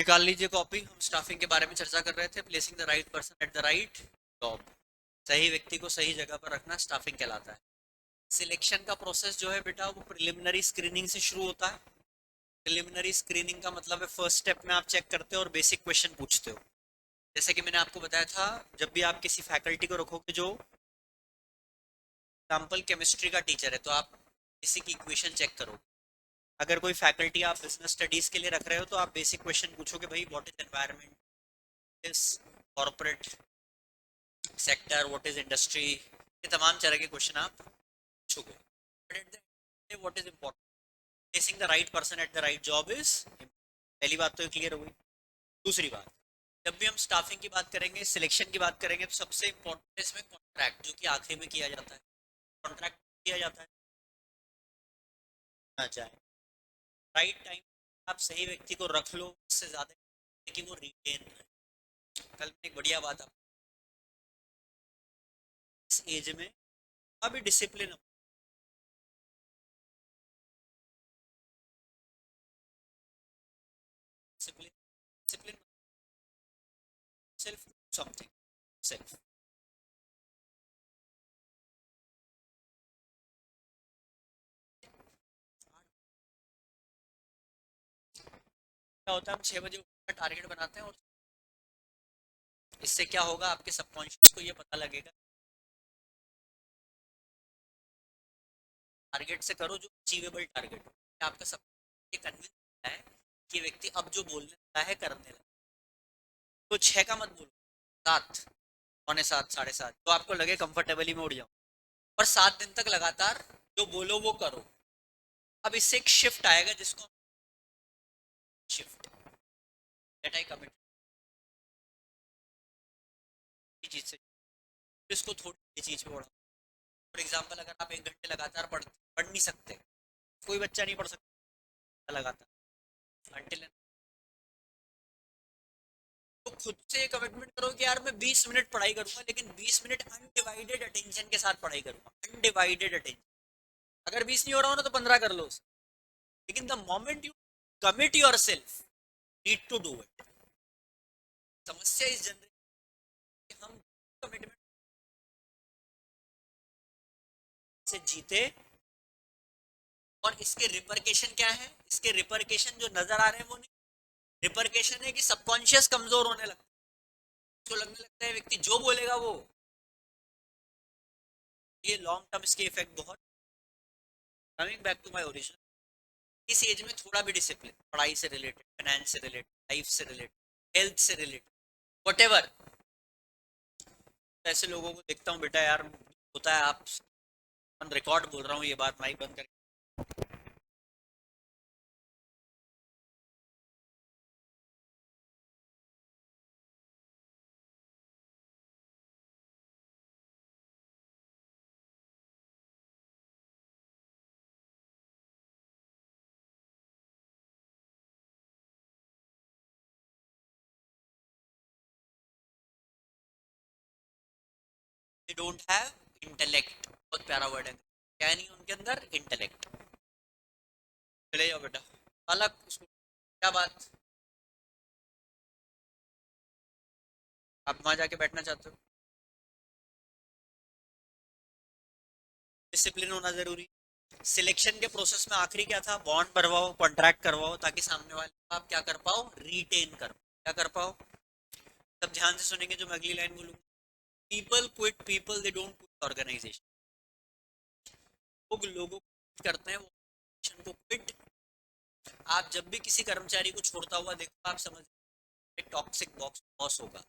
निकाल लीजिए कॉपी। हम स्टाफिंग के बारे में चर्चा कर रहे थे। Placing the right person at the right job. सही व्यक्ति को सही जगह पर रखना स्टाफिंग कहलाता है। सिलेक्शन का प्रोसेस जो है बेटा वो प्रिलिमिनरी स्क्रीनिंग से शुरू होता है। प्रिलिमिनरी स्क्रीनिंग का मतलब है फर्स्ट स्टेप में आप चेक करते हो और बेसिक क्वेश्चन पूछते हो। जैसे कि मैंने आपको बताया था, जब भी आप किसी फैकल्टी को रखोगे जो एग्जाम्पल केमिस्ट्री का टीचर है तो आप बेसिक इक्वेशन चेक करो। अगर कोई फैकल्टी आप बिजनेस स्टडीज के लिए रख रहे हो तो आप बेसिक क्वेश्चन पूछोगे, भाई what is environment, is corporate sector, what is industry. ये तमाम तरह के क्वेश्चन आप पूछोगे। But at the what is important, placing the right person at the right job is. पहली बात तो क्लियर हो गई। दूसरी बात, जब भी हम स्टाफिंग की बात करेंगे, सिलेक्शन की बात करेंगे, तो सबसे इंपॉर्टेंट है इसमें कॉन्ट्रैक्ट, जो कि आखिरी में किया जाता है। कॉन्ट्रैक्ट किया जाता है ना चाहे राइट टाइम आप सही व्यक्ति को रख लो, उससे ज्यादा है कि वो रिटेन रहे। कल मैंने एक बढ़िया बात आप इस एज में अभी discipline, discipline, discipline self something self. क्या होता है, हम 6 बजे उठने का टारगेट बनाते हैं और इससे क्या होगा, आपके सबकॉन्शियस को ये पता लगेगा टारगेट से करो जो अचीवेबल टारगेट हो। आपका सब ये कन्विंस है कि व्यक्ति अब जो बोलने लगा है करने लगा। तो 6 का मत बोलो, 7, पौने 7, 7:30, तो आपको लगे कंफर्टेबली में उड़ जाओ। और 7 दिन तक लगातार जो बोलो वो करो। अब इससे एक शिफ्ट आएगा जिसको शिफ्ट डेट आई कमिट चीज से इसको थोड़ी चीज पे बढ़ाओ। फॉर एग्जाम्पल, अगर आप 1 घंटे लगातार पढ़ नहीं सकते, कोई बच्चा नहीं पढ़ सकता लगातार अनटिल, तो खुद से ये कमिटमेंट करो कि यार मैं 20 मिनट पढ़ाई करूंगा, लेकिन 20 मिनट अनडिवाइडेड अटेंशन के साथ पढ़ाई करूंगा। Undivided attention. अगर 20 नहीं हो रहा हो ना तो 15 कर लो, लेकिन the moment you commit yourself, need to do it. समस्या इस जनरेशन कि हम कमिटमेंट से जीते, और इसके रिपरकेशन क्या है, इसके रिपरकेशन जो नजर आ रहे हैं वो नहीं। रिपरकेशन है कि सबकॉन्शियस कमजोर होने लगता है। उसको लगने लगता है व्यक्ति जो बोलेगा वो, ये लॉन्ग टर्म इसके इफेक्ट बहुत। Coming back to my original, इस एज में थोड़ा भी डिसिप्लिन, पढ़ाई से रिलेटेड, फाइनेंस से रिलेटेड, लाइफ से रिलेटेड, हेल्थ से रिलेटेड, वट, ऐसे लोगों को देखता हूँ बेटा यार, होता है। आप रिकॉर्ड बोल रहा हूँ ये बात, माइक बंद करके। दे डोंट हैव इंटेलेक्ट, बहुत प्यारा वर्ड है, क्या नहीं उनके अंदर इंटेलेक्ट। चले जाओ बेटा, अलग उसको क्या बात, आप वहां जाके बैठना चाहते हो। डिसिप्लिन होना जरूरी। सिलेक्शन के प्रोसेस में आखिरी क्या था, बॉन्ड भरवाओ, कॉन्ट्रैक्ट करवाओ, ताकि सामने वाले को आप क्या कर पाओ, रिटेन कर पाओ। क्या कर पाओ, तब ध्यान से सुनेंगे जो मैं अगली लाइन बोलूंगा। People quit people, they don't quit organisation. लोग लोगों को करते हैं, वो को क्विट। आप जब भी किसी कर्मचारी को छोड़ता हुआ देखो, आप समझ टॉक्सिक बॉक्स बॉस होगा,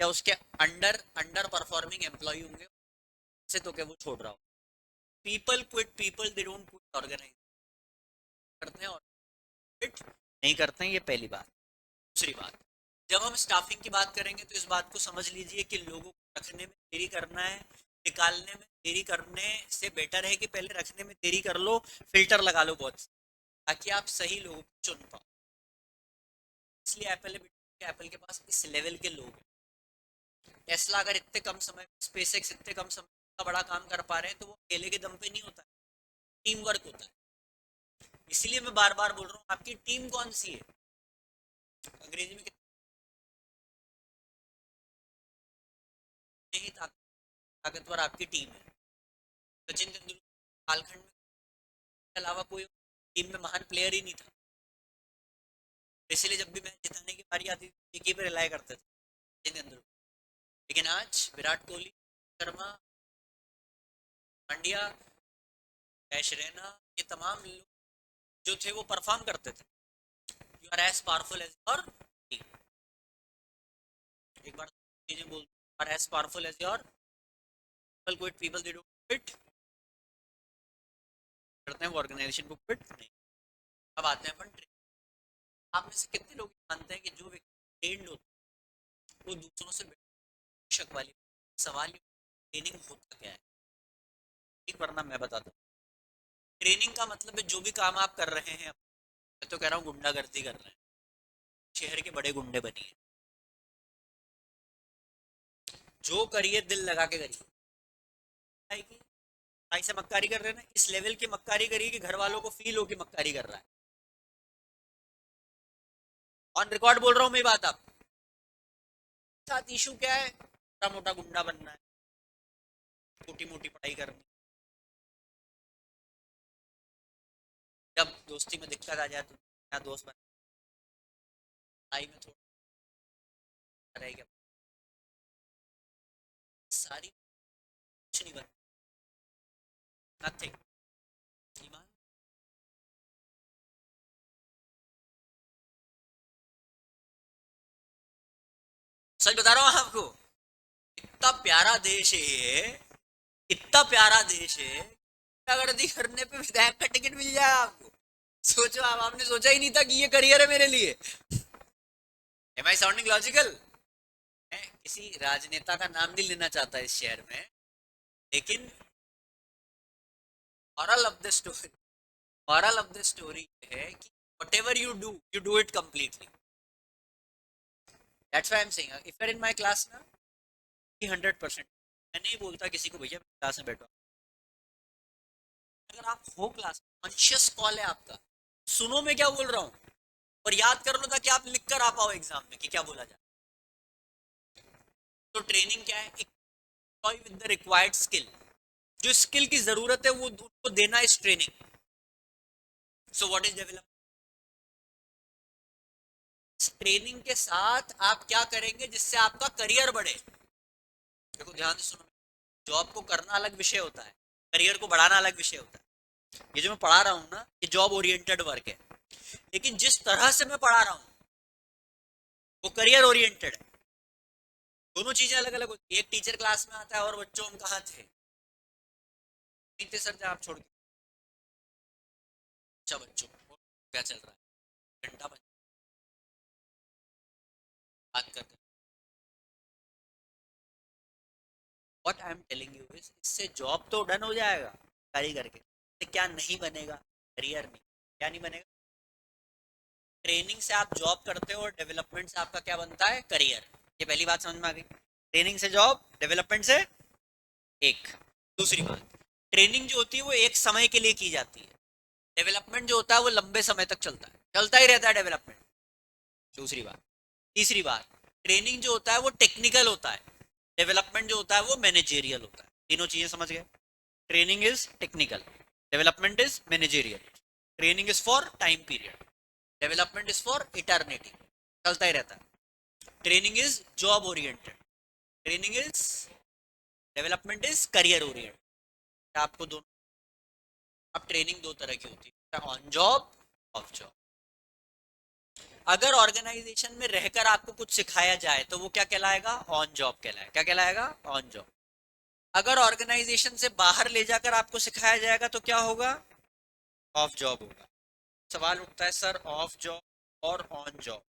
या उसके अंडर अंडर परफॉर्मिंग एम्प्लॉय होंगे, से तो क्या वो छोड़ रहा हो। People quit people, they don't quit organise करते हैं, और क्विट नहीं करते हैं, ये पहली बात। दूसरी बात, जब हम स्टाफिंग की बात करेंगे तो इस बात को समझ लीजिए कि लोगों को रखने में देरी करना है, निकालने में देरी करने से बेटर है कि पहले रखने में देरी कर लो, फिल्टर लगा लो बहुत, ताकि आप सही लोगों को चुन पाओ। इसलिए एप्पल के पास इस लेवल के लोग हैं। टेस्ला अगर इतने कम समय, स्पेसएक्स इतने कम समय का बड़ा काम कर पा रहे हैं, तो वो अकेले के दम पे नहीं होता है, टीम वर्क होता है। इसलिए मैं बार बार बोल रहा हूँ, आपकी टीम कौन सी है। अंग्रेजी में कितने ही ताकतवर आपकी टीम है। सचिन तेंदुलकर कालखंड में के अलावा कोई टीम में महान प्लेयर ही नहीं था, इसलिए जब भी मैच जिताने की बारी आती थी एक ही पे रिलाई करते थे, सचिन तेंदुलकर। लेकिन आज विराट कोहली, शर्मा, पांड्या, ऐश रैना, ये तमाम लोग जो थे वो परफॉर्म करते थे। You are as powerful as your team. एक बार चीजें बोल, are as powerful as your people quit, people they don't quit करते हैं वो ऑर्गेनाइजेशन को क्विट नहीं। अब आते हैं अपन ट्रेन। आप में से कितने लोग मानते हैं कि जो व्यक्ति ट्रेंड होता है वो दूसरों से बेशक वाली सवाल, ट्रेनिंग होता क्या है? एक वरना मैं बताता हूँ। ट्रेनिंग का मतलब है जो भी काम आप कर रहे हैं, मैं तो कह रहा हूँ गुंडागर्दी कर रहे हैं, शहर के बड़े गुंडे बनिए, जो करिए दिल लगा के करिए। भाई से मक्कारी कर रहे हैं ना, इस लेवल की मक्कारी करिए कि घर वालों को फील हो कि मक्कारी कर रहा है। ऑन रिकॉर्ड बोल रहा हूँ मैं बात। आप साथ इशू क्या है? छोटा मोटा गुंडा बनना है, छोटी मोटी पढ़ाई करनी, जब दोस्ती में दिक्कत आ जाए तो नया दोस्त बना, पढ़ाई में थोड़ा रहेगा, सारी कुछ नहीं बन, नथिंग। ईमान, सच बता रहा हूँ आपको, इतना प्यारा देश है ये, इतना प्यारा देश है, गुंडागर्दी करने पे विधायक का टिकट मिल जाए आपको। सोचो आप, आपने सोचा ही नहीं था कि ये करियर है मेरे लिए। एम आई साउंडिंग लॉजिकल? मैं किसी राजनेता का नाम नहीं लेना चाहता इस शहर में, लेकिन moral of the story, moral of the story है कि whatever you do it completely. That's why I'm saying if you're in my class ना, 100%। मैं नहीं बोलता किसी को भैया क्लास में बैठो, अगर आप हो क्लास, कॉन्शियस कॉल है आपका, सुनो मैं क्या बोल रहा हूँ और याद कर लो ताकि आप लिख कर आ पाओ एग्जाम में कि क्या बोला जाए। तो ट्रेनिंग क्या है? विद द रिक्वायर्ड स्किल, जो स्किल की जरूरत है वो उनको देना इस training. So what is develop, training के साथ आप क्या करेंगे जिससे आपका करियर बढ़े? देखो ध्यान से सुनो, जॉब को करना अलग विषय होता है, करियर को बढ़ाना अलग विषय होता है। ये जो मैं पढ़ा रहा हूँ ना, ये जॉब ओरिएंटेड वर्क है, लेकिन जिस तरह से मैं पढ़ा रहा हूँ वो करियर ओरिएंटेड है। दोनों चीजें अलग अलग होती है। एक टीचर क्लास में आता है और बच्चों हम कहाँ थे, नहीं थे सर, जहाँ आप छोड़ के। अच्छा बच्चों क्या चल रहा है, घंटा बात कर, what I am telling you is, इससे जॉब तो डन हो जाएगा कारीगर के, इससे क्या नहीं बनेगा? करियर नहीं, क्या नहीं बनेगा? ट्रेनिंग से आप जॉब करते हो और डेवलपमेंट से आपका क्या बनता है? करियर। ये पहली बात समझ में आ गई। ट्रेनिंग से जॉब, डेवलपमेंट से एक। दूसरी बात, ट्रेनिंग जो होती है वो एक समय के लिए की जाती है, डेवलपमेंट जो होता है वो लंबे समय तक चलता है, चलता ही रहता है डेवलपमेंट। दूसरी बात। तीसरी बात, ट्रेनिंग जो होता है वो टेक्निकल होता है, डेवलपमेंट जो होता है वो मैनेजेरियल होता है। तीनों चीजें समझ गए? Training is technical, development is managerial, training is for time period, development is for eternity, चलता ही रहता है। Training is job oriented, training is, development is career oriented. आपको दोनों, अब ट्रेनिंग दो तरह की होती है, ऑन जॉब, ऑफ जॉब। अगर ऑर्गेनाइजेशन में रहकर आपको कुछ सिखाया जाए तो वो क्या कहलाएगा? ऑन जॉब कहलाएगा। क्या कहलाएगा? On job. अगर ऑर्गेनाइजेशन से बाहर ले जाकर आपको सिखाया जाएगा तो क्या होगा? ऑफ जॉब होगा। सवाल उठता है सर ऑफ जॉब और ऑन जॉब,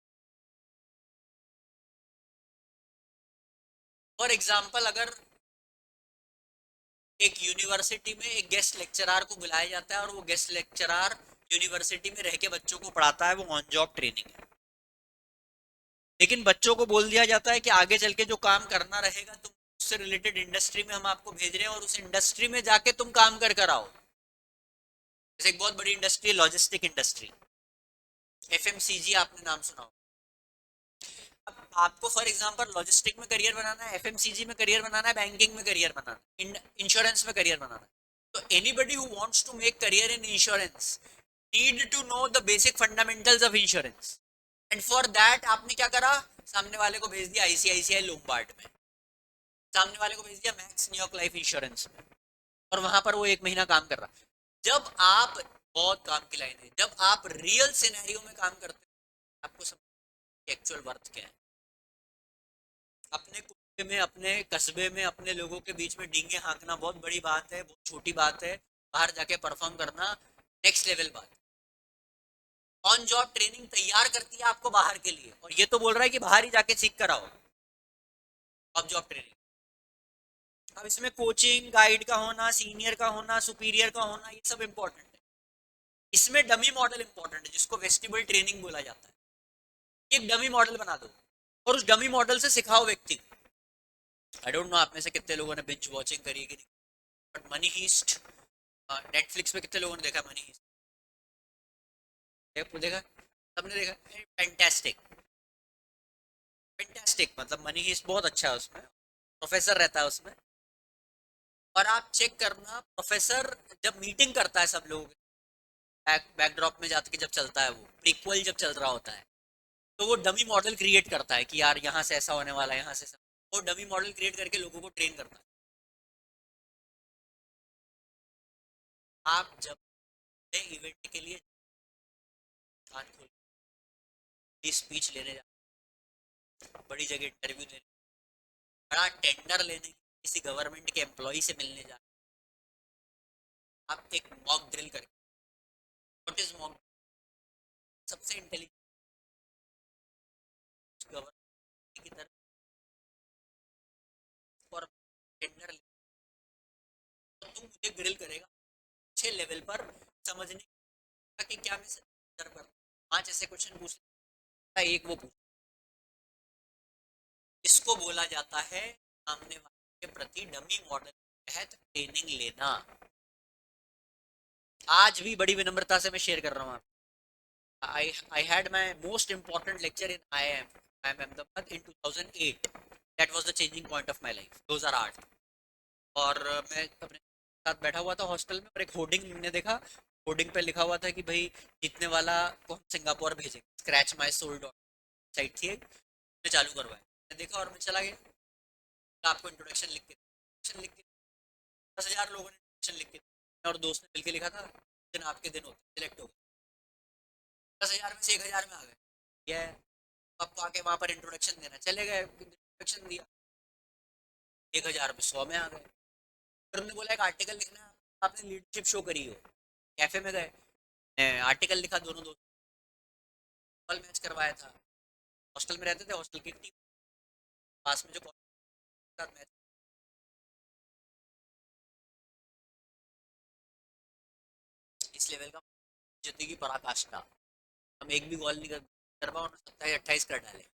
फॉर एग्जाम्पल अगर एक यूनिवर्सिटी में एक गेस्ट लेक्चरर को बुलाया जाता है और वो गेस्ट लेक्चरर यूनिवर्सिटी में रह के बच्चों को पढ़ाता है, वो ऑन जॉब ट्रेनिंग है। लेकिन बच्चों को बोल दिया जाता है कि आगे चल के जो काम करना रहेगा तुम उससे रिलेटेड इंडस्ट्री में हम आपको भेज रहे हैं और उस इंडस्ट्री में जाके तुम काम कर कर आओ। जैसे एक बहुत बड़ी इंडस्ट्री है लॉजिस्टिक इंडस्ट्री, एफएमसीजी, आपने नाम सुना हो, आपको फॉर एग्जांपल लॉजिस्टिक में करियर बनाना है, एफएमसीजी में करियर बनाना है, बैंकिंग में करियर बनाना है, इंश्योरेंस में करियर बनाना है, तो anybody who wants to make career in insurance need to know the basic fundamentals of insurance. And for that आपने क्या करा, सामने वाले को भेज दिया आईसीआईसीआई लोम्बार्ड में, सामने वाले को भेज दिया मैक्स न्यूयॉर्क लाइफ इंश्योरेंस में, और वहां पर वो 1 महीना काम कर रहा। जब आप, बहुत काम की लाइन है, जब आप रियल सिनेरियो में काम करते हैं आपको समझ एक्चुअल वर्थ क्या है। अपने कुत्ते में, अपने कस्बे में, अपने लोगों के बीच में डींगे हाँकना बहुत बड़ी बात है, बहुत छोटी बात है। बाहर जाके परफॉर्म करना नेक्स्ट लेवल बात है। ऑन जॉब ट्रेनिंग तैयार करती है आपको बाहर के लिए, और ये तो बोल रहा है कि बाहर ही जाके सीख कर आओ ऑन जॉब ट्रेनिंग। अब इसमें कोचिंग, गाइड का होना, सीनियर का होना, सुपीरियर का होना, ये सब इंपॉर्टेंट है। इसमें डमी मॉडल इंपॉर्टेंट है, जिसको वेस्टिबल ट्रेनिंग बोला जाता है। एक डमी मॉडल बना दो और उस डमी मॉडल से सिखाओ व्यक्ति को। आई डोंट नो आप में से कितने लोगों ने बिंज वॉचिंग करी है कि नहीं, बट मनी हीस्ट नेटफ्लिक्स पे कितने लोगों ने देखा मनी हीस्ट? देखा, सबने देखा। फैंटास्टिक, फैंटास्टिक, मतलब मनी हीस्ट बहुत अच्छा है, उसमें प्रोफेसर रहता है उसमें। और आप चेक करना, प्रोफेसर जब मीटिंग करता है सब लोग, बैकड्रॉप में जाके जब चलता है, वो प्रीक्वल जब चल रहा होता है, तो वो डमी मॉडल क्रिएट करता है कि यार यहाँ से ऐसा होने वाला है, यहाँ से ऐसा। वो डमी मॉडल क्रिएट करके लोगों को ट्रेन करता है। आप जब इवेंट के लिए कान खोल स्पीच लेने जा, बड़ी जगह इंटरव्यू देने, बड़ा टेंडर लेने, किसी गवर्नमेंट के एम्प्लॉय से मिलने जा, आप एक मॉक ड्रिल करके, व्हाट इज मॉक, सबसे इंटेलिजेंट गवर्नमेंट की तरफ और टेंडर ले, तो तू मुझे ग्रिल करेगा अच्छे लेवल पर, समझने का कि क्या मैं सर पर 5 ऐसे क्वेश्चन पूछ, एक वो पूछ, इसको बोला जाता है सामने वाले के प्रति डमी मॉडल के तहत ट्रेनिंग लेना। आज भी बड़ी विनम्रता से मैं शेयर कर रहा हूँ। I had my most important lecture in IIM Ahmedabad in 2008. That was the changing point of my life. Those are art. और मैं अपने साथ बैठा हुआ था हॉस्टल में, और एक होर्डिंग मैंने देखा। होर्डिंग पे लिखा हुआ था कि भाई जीतने वाला को हम सिंगापुर भेजेंगे, scratch my soul dot site थी एक, मैं चालू करवाया, मैं देखा और मैं चला गया। तो आपको इंट्रोडक्शन लिख के, 10,000 लोगों ने इंट्रोडक्शन लिख के, और दोस्त ने मिलकर लिखा था दिन आपके दिन होते, सिलेक्ट हो गए, 10,000 में से 1,000 में आ गए। यह आपको आके वहां पर इंट्रोडक्शन देना, चले गए, इंट्रोडक्शन दिया, 1,000 में 100 में आ गए। फिर हमने बोला एक आर्टिकल लिखना है, आपने लीडरशिप शो करी हो, कैफे में गए, आर्टिकल लिखा, दोनों दोस्त फुटबॉल मैच करवाया था, हॉस्टल में रहते थे, हॉस्टल की टीम पास में जो साथ मैच, इस लेवल का जिंदगी पराकाष्ठा, हम एक भी गोल नहीं कर पाओ, 27-28 कर डाले,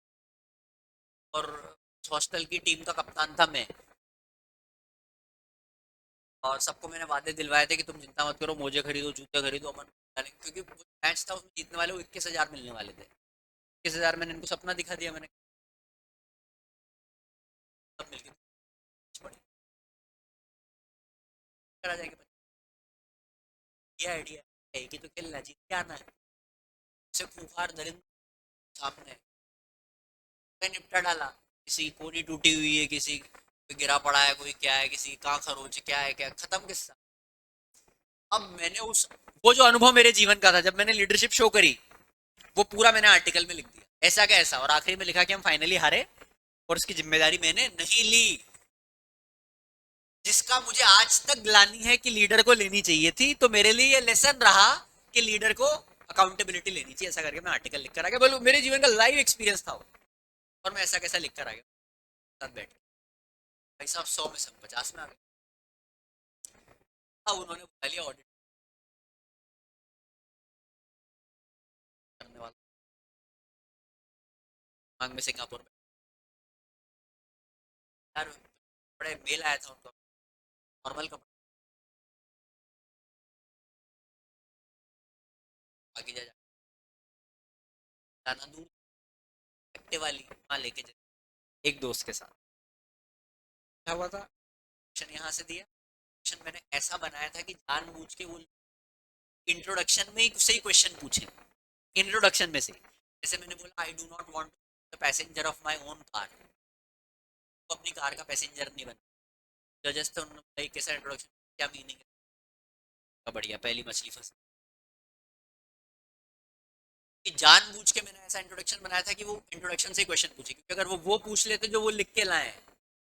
और हॉस्टल की टीम का कप्तान था मैं, और सबको मैंने वादे दिलवाए थे कि तुम चिंता मत करो, मोजे खरीदो, जूते खरीदो, अमन, क्योंकि मैच था, उसमें जीतने वाले को 21,000 मिलने वाले थे। 21,000 मैंने इनको सपना दिखा दिया, मैंने सब मिलकर करा जाएगा, ये आइडिया है कि तो खेलना, जीत के आना है, उसे खूंखार दरिंद सामने निपटा डाला। किसी की कोनी टूटी हुई है, किसी कोई गिरा पड़ा है, कोई क्या है, किसी कहाँ खरोच, क्या है, क्या खत्म किस्सा। अब मैंने उस, वो जो अनुभव मेरे जीवन का था जब मैंने लीडरशिप शो करी, वो पूरा मैंने आर्टिकल में लिख दिया, ऐसा क्या ऐसा, और आखिरी में लिखा कि हम फाइनली हारे और उसकी जिम्मेदारी मैंने नहीं ली, जिसका मुझे आज तक ग्लानि है कि लीडर को लेनी चाहिए थी। तो मेरे लिए ये लेसन रहा कि लीडर को अकाउंटेबिलिटी लेनी चाहिए, ऐसा करके मैं आर्टिकल लिख कर आ गया। बोलो मेरे जीवन का लाइव एक्सपीरियंस था वो, और मैं ऐसा कैसा लिख कर आ गया साथ बैठ के। भाई साहब 100 में से 50 में आ गए। अब उन्होंने बुला लिया ऑडिट करने वाला, मांग में सिंगापुर में, यार बड़े मेल आया था उनका, नॉर्मल कपड़ा, आगे जा जाना दूर, एक्टिवा ली, वहां लेके चले एक दोस्त के साथ। क्या हुआ था, क्वेश्चन यहाँ से दिया, क्वेश्चन मैंने ऐसा बनाया था कि जानबूझ के वो इंट्रोडक्शन में ही से ही क्वेश्चन पूछे, इंट्रोडक्शन में से। जैसे मैंने बोला I do not want the passenger of my own car, तो अपनी कार का पैसेंजर नहीं बना। जजेस तो उन्होंने बोला कैसा इंट्रोडक्शन, क्या मीनिंग है, तो बढ़िया पहली मछली फंसी। कि जानबूझ के मैंने ऐसा इंट्रोडक्शन बनाया था कि वो इंट्रोडक्शन से ही क्वेश्चन पूछे, क्योंकि अगर वो पूछ लेते जो वो लिख के लाए हैं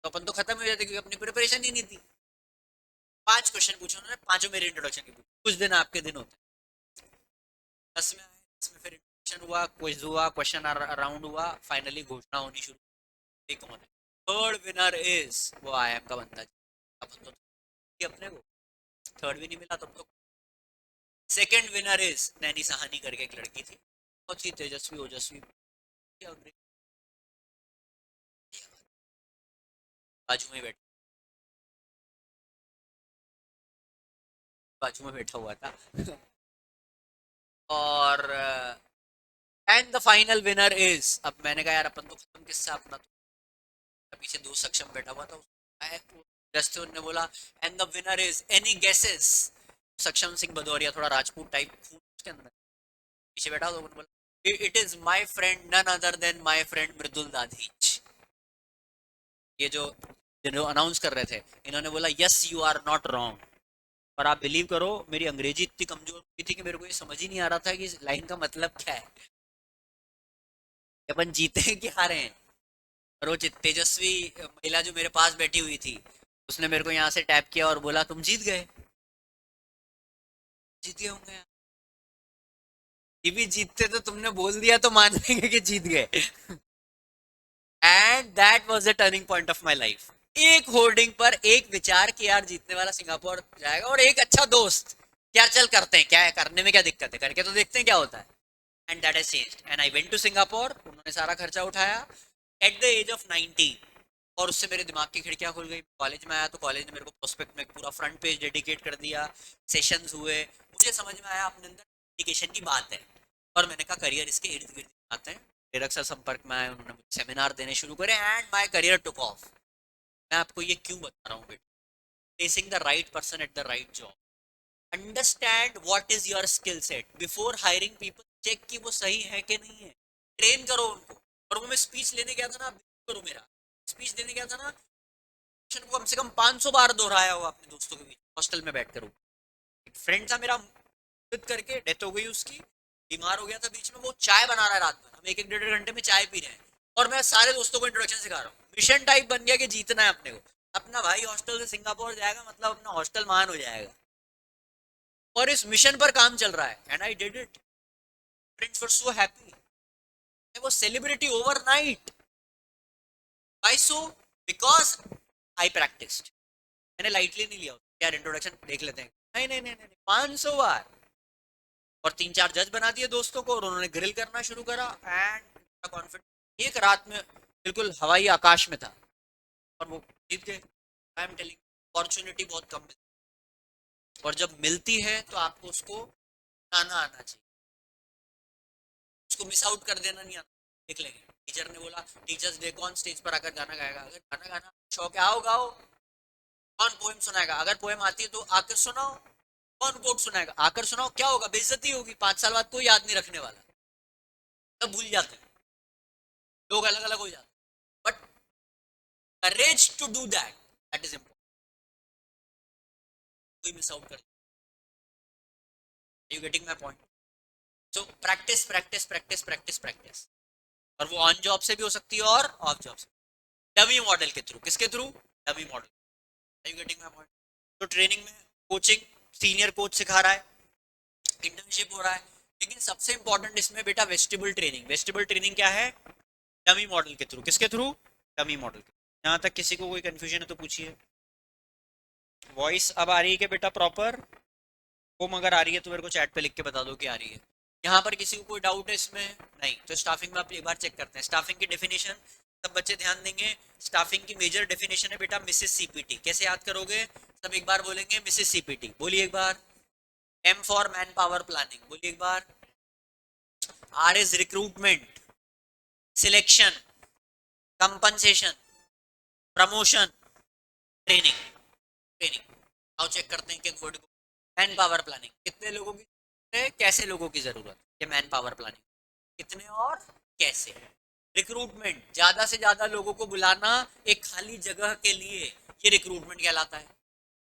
तो अपन तो खत्म हो जाते, क्योंकि अपनी प्रिपरेशन ही नहीं थी। 5 क्वेश्चन पूछे उन्होंने, पांचों मेरे इंट्रोडक्शन के पूछे। कुछ दिन आपके दिन होते हैं, 10 में आए, 10 में फिर इंट्रोडक्शन हुआ, क्विज हुआ, क्वेश्चन अराउंड हुआ, फाइनली घोषणा होनी शुरू। एक कौन है, थर्ड विनर इज वो IIM का बंदा। अपन तो अपने को थर्ड भी नहीं मिला तब तो। Second winner is Naini Sahani करके एक लड़की थी, बहुत ही तेजस्वी ओजस्वी, बाजू में बैठा, बाजू में बैठा हुआ था और and the final winner is, अब मैंने कहा यार अपन तो खत्म किससे, अपना तो पीछे दो सक्षम बैठा हुआ था, जस्ट ने बोला and the winner is any guesses, सक्षम सिंह भदौरिया थोड़ा राजपूत टाइप उसके अंदर पीछे बैठा, तो बोला it is my friend none other than my friend Mridul Dadhich. ये जो अनाउंस कर रहे थे इन्होंने बोला yes you are not wrong. और आप बिलीव करो मेरी अंग्रेजी इतनी कमजोर हुई थी कि मेरे को ये समझ ही नहीं आ रहा था कि इस लाइन का मतलब क्या है, अपन जीते हैं कि हारे हैं। और वो तेजस्वी महिला जो मेरे पास बैठी हुई थी उसने मेरे को यहाँ से टैप किया और बोला तुम जीत गए। जीत गए होंगे, ये भी जीतते तो तुमने बोल दिया तो मान लेंगे कि जीत गए। And that was the turning point of my life. एक होर्डिंग पर एक विचार कि यार जीतने वाला सिंगापुर जाएगा, और एक अच्छा दोस्त यार चल करते हैं, क्या है करने में क्या दिक्कत है, करके तो देखते हैं क्या होता है। And that has changed and I went to Singapore, उन्होंने सारा खर्चा उठाया एट द एज ऑफ 19। और उससे मेरे दिमाग की खिड़कियां खुल गई, कॉलेज में आया तो कॉलेज ने मेरे को प्रोस्पेक्ट में पूरा फ्रंट पेज डेडिकेट कर दिया, सेशंस हुए, मुझे समझ में आया अपने अंदर डेडिकेशन की बात है। और मैंने कहा करियर इसके इर्द गिर्द आते हैं, प्रेरक सर संपर्क में आए, उन्होंने मुझे सेमिनार देने शुरू करे and my career took off. मैं आपको ये क्यों बता रहा हूँ बेटा, placing the right person at the right job, understand what is your skill set before hiring people, check कि वो सही है कि नहीं है, ट्रेन करो उनको। और वो मैं स्पीच लेने गया था ना, करो मेरा स्पीच देने गया था ना, को कम से कम 500 बार दोहराया हुआ अपने दोस्तों के बीच, हॉस्टल में बैठ कर। एक फ्रेंड था मेरा, मदद करके डेथ हो गई उसकी, बीमार हो गया था बीच में, वो चाय बना रहा है रात भर, हम एक एक डेढ़ घंटे में चाय पी रहे हैं, और मैं सारे दोस्तों को इंट्रोडक्शन सिखा रहा हूँ। मिशन टाइप बन गया कि जीतना है अपने को, अपना भाई हॉस्टल से सिंगापुर जाएगा मतलब अपना हॉस्टल महान हो जाएगा, और इस मिशन पर काम चल रहा है and I did it. Friends were so happy, I was celebrity overnight. Why so? Because I practised. मैंने लाइटली नहीं लिया यार, इंट्रोडक्शन देख लेते हैं, नहीं नहीं नहीं नहीं, 500 बार। और 3-4 जज बना दिए दोस्तों को, और उन्होंने ग्रिल करना शुरू करा एंड कॉन्फिडेंस एक रात में बिल्कुल हवाई आकाश में था, और वो जीत गए। आई एम टेलिंग, अपॉर्चुनिटी बहुत कम मिलती है, और जब मिलती है तो आपको उसको आना आना चाहिए, उसको मिस आउट कर देना नहीं आता। देख लेंगे, टीचर ने बोला टीचर्स डे कौन स्टेज पर आकर गाना गाएगा, अगर गाना गाना शौक है आओ गाओ। कौन पोएम सुनाएगा, अगर पोएम आती है तो आकर सुनाओ। कौन कोट सुनाएगा, आकर सुनाओ। क्या होगा, बेइज्जती होगी, 5 साल बाद कोई याद नहीं रखने वाला, सब भूल जाते हैं, लोग अलग अलग हो जाते हैं, but courage to do that, that is important. कोई मिस आउट कर, you getting my point? So practice practice practice practice practice, और वो ऑन जॉब से भी हो सकती है और ऑफ जॉब से, डमी मॉडल के थ्रू। किसके through? Dummy model. Are you getting my point? तो ट्रेनिंग में कोचिंग, सीनियर कोच सिखा रहा है, इंटर्नशिप हो रहा है, लेकिन सबसे इंपॉर्टेंट इसमें बेटा वेस्टिबल ट्रेनिंग। वेस्टिबल ट्रेनिंग क्या है? डमी मॉडल के थ्रू। किसके थ्रू? डमी मॉडल के। यहाँ तक किसी को कोई कंफ्यूजन है तो पूछिए। वॉइस अब आ रही है क्या बेटा प्रॉपर? वो मगर आ रही है तो मेरे को चैट पे लिख के बता दो कि आ रही है। यहाँ पर किसी को कोई डाउट है इसमें? नहीं तो स्टाफिंग में आप एक बार चेक करते हैं। स्टाफिंग की डेफिनेशन सब बच्चे ध्यान देंगे। स्टाफिंग की मेजर डेफिनेशन है बेटा मिसेस सीपीटी। कैसे याद करोगे? सब एक बार बोलेंगे मिसेस सीपीटी। बोलिए एक बार। M for manpower planning. बोलिए एक बार। R is recruitment. Selection, compensation, promotion, training. Training आओ चेक करते हैं कि वर्ड को। मैन पावर प्लानिंग, कितने लोगों की जरूरत है, कैसे लोगों की जरूरत है, ये मैन पावर प्लानिंग। कितने और कैसे। रिक्रूटमेंट, ज्यादा से ज्यादा लोगों को बुलाना एक खाली जगह के लिए, ये रिक्रूटमेंट कहलाता है।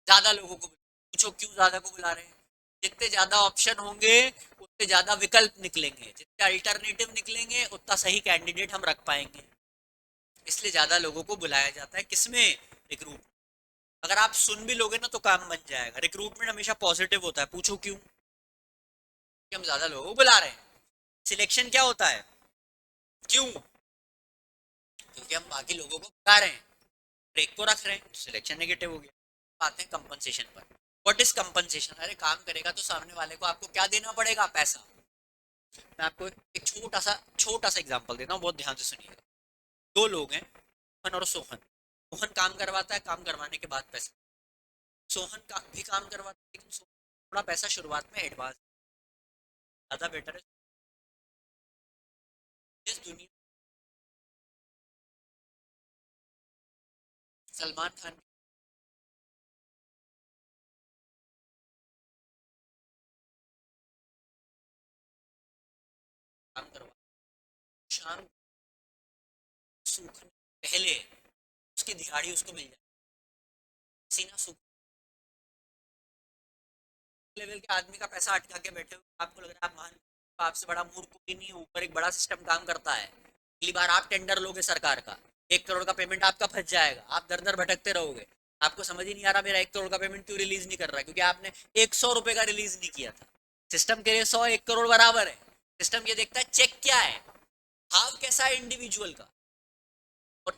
ज्यादा लोगों को पूछो क्यों ज्यादा को बुला रहे हैं। जितने ज्यादा ऑप्शन होंगे उतने ज्यादा विकल्प निकलेंगे, जितने अल्टरनेटिव निकलेंगे उतना सही कैंडिडेट हम रख पाएंगे। इसलिए ज्यादा लोगों को बुलाया जाता है, किसमें, रिक्रूट। अगर आप सुन भी लोगे ना तो काम बन जाएगा। रिक्रूटमेंट हमेशा पॉजिटिव होता है, पूछो क्यों, कि हम ज्यादा लोगों को बुला रहे हैं। सिलेक्शन क्या होता है, क्यों, क्योंकि हम बाकी लोगों को बुला रहे हैं, ब्रेक को रख रहे हैं, सिलेक्शन नेगेटिव हो गया। आते हैं कंपनसेशन पर। व्हाट इज कंपनसेशन, अरे काम करेगा तो सामने वाले को आपको क्या देना पड़ेगा, पैसा। मैं आपको एक छोटा सा एग्जांपल देता हूँ, बहुत ध्यान से सुनिएगा। दो लोग हैं, मोहन और सोहन। मोहन काम करवाता है, काम करवाने के बाद पैसा। सोहन का भी काम करवाता है, लेकिन सोहन थोड़ा पैसा शुरुआत में एडवांस, ज्यादा बेटर है। जिस दुनिया, सलमान खान काम करवा, शाम सूखने पहले उसकी दिहाड़ी उसको मिल जाए, सीना सूख। लेवल के आदमी का पैसा अटका के बैठे हो, आपको लग रहा है आप महान, आपसे बड़ा मूर्ख कोई नहीं है, ऊपर एक बड़ा सिस्टम काम करता है। अगली बार आप टेंडर लोगे सरकार का, 1 करोड़ का पेमेंट आपका फंस जाएगा, आप दर दर भटकते रहोगे। आपको समझ ही नहीं आ रहा मेरा 1 करोड़ का पेमेंट क्यों रिलीज नहीं कर रहा है, क्योंकि आपने 100 रुपए का रिलीज नहीं किया था। सिस्टम के लिए 100 1 करोड़ बराबर है। सिस्टम ये देखता है चेक क्या है, भाव कैसा है इंडिविजुअल का, और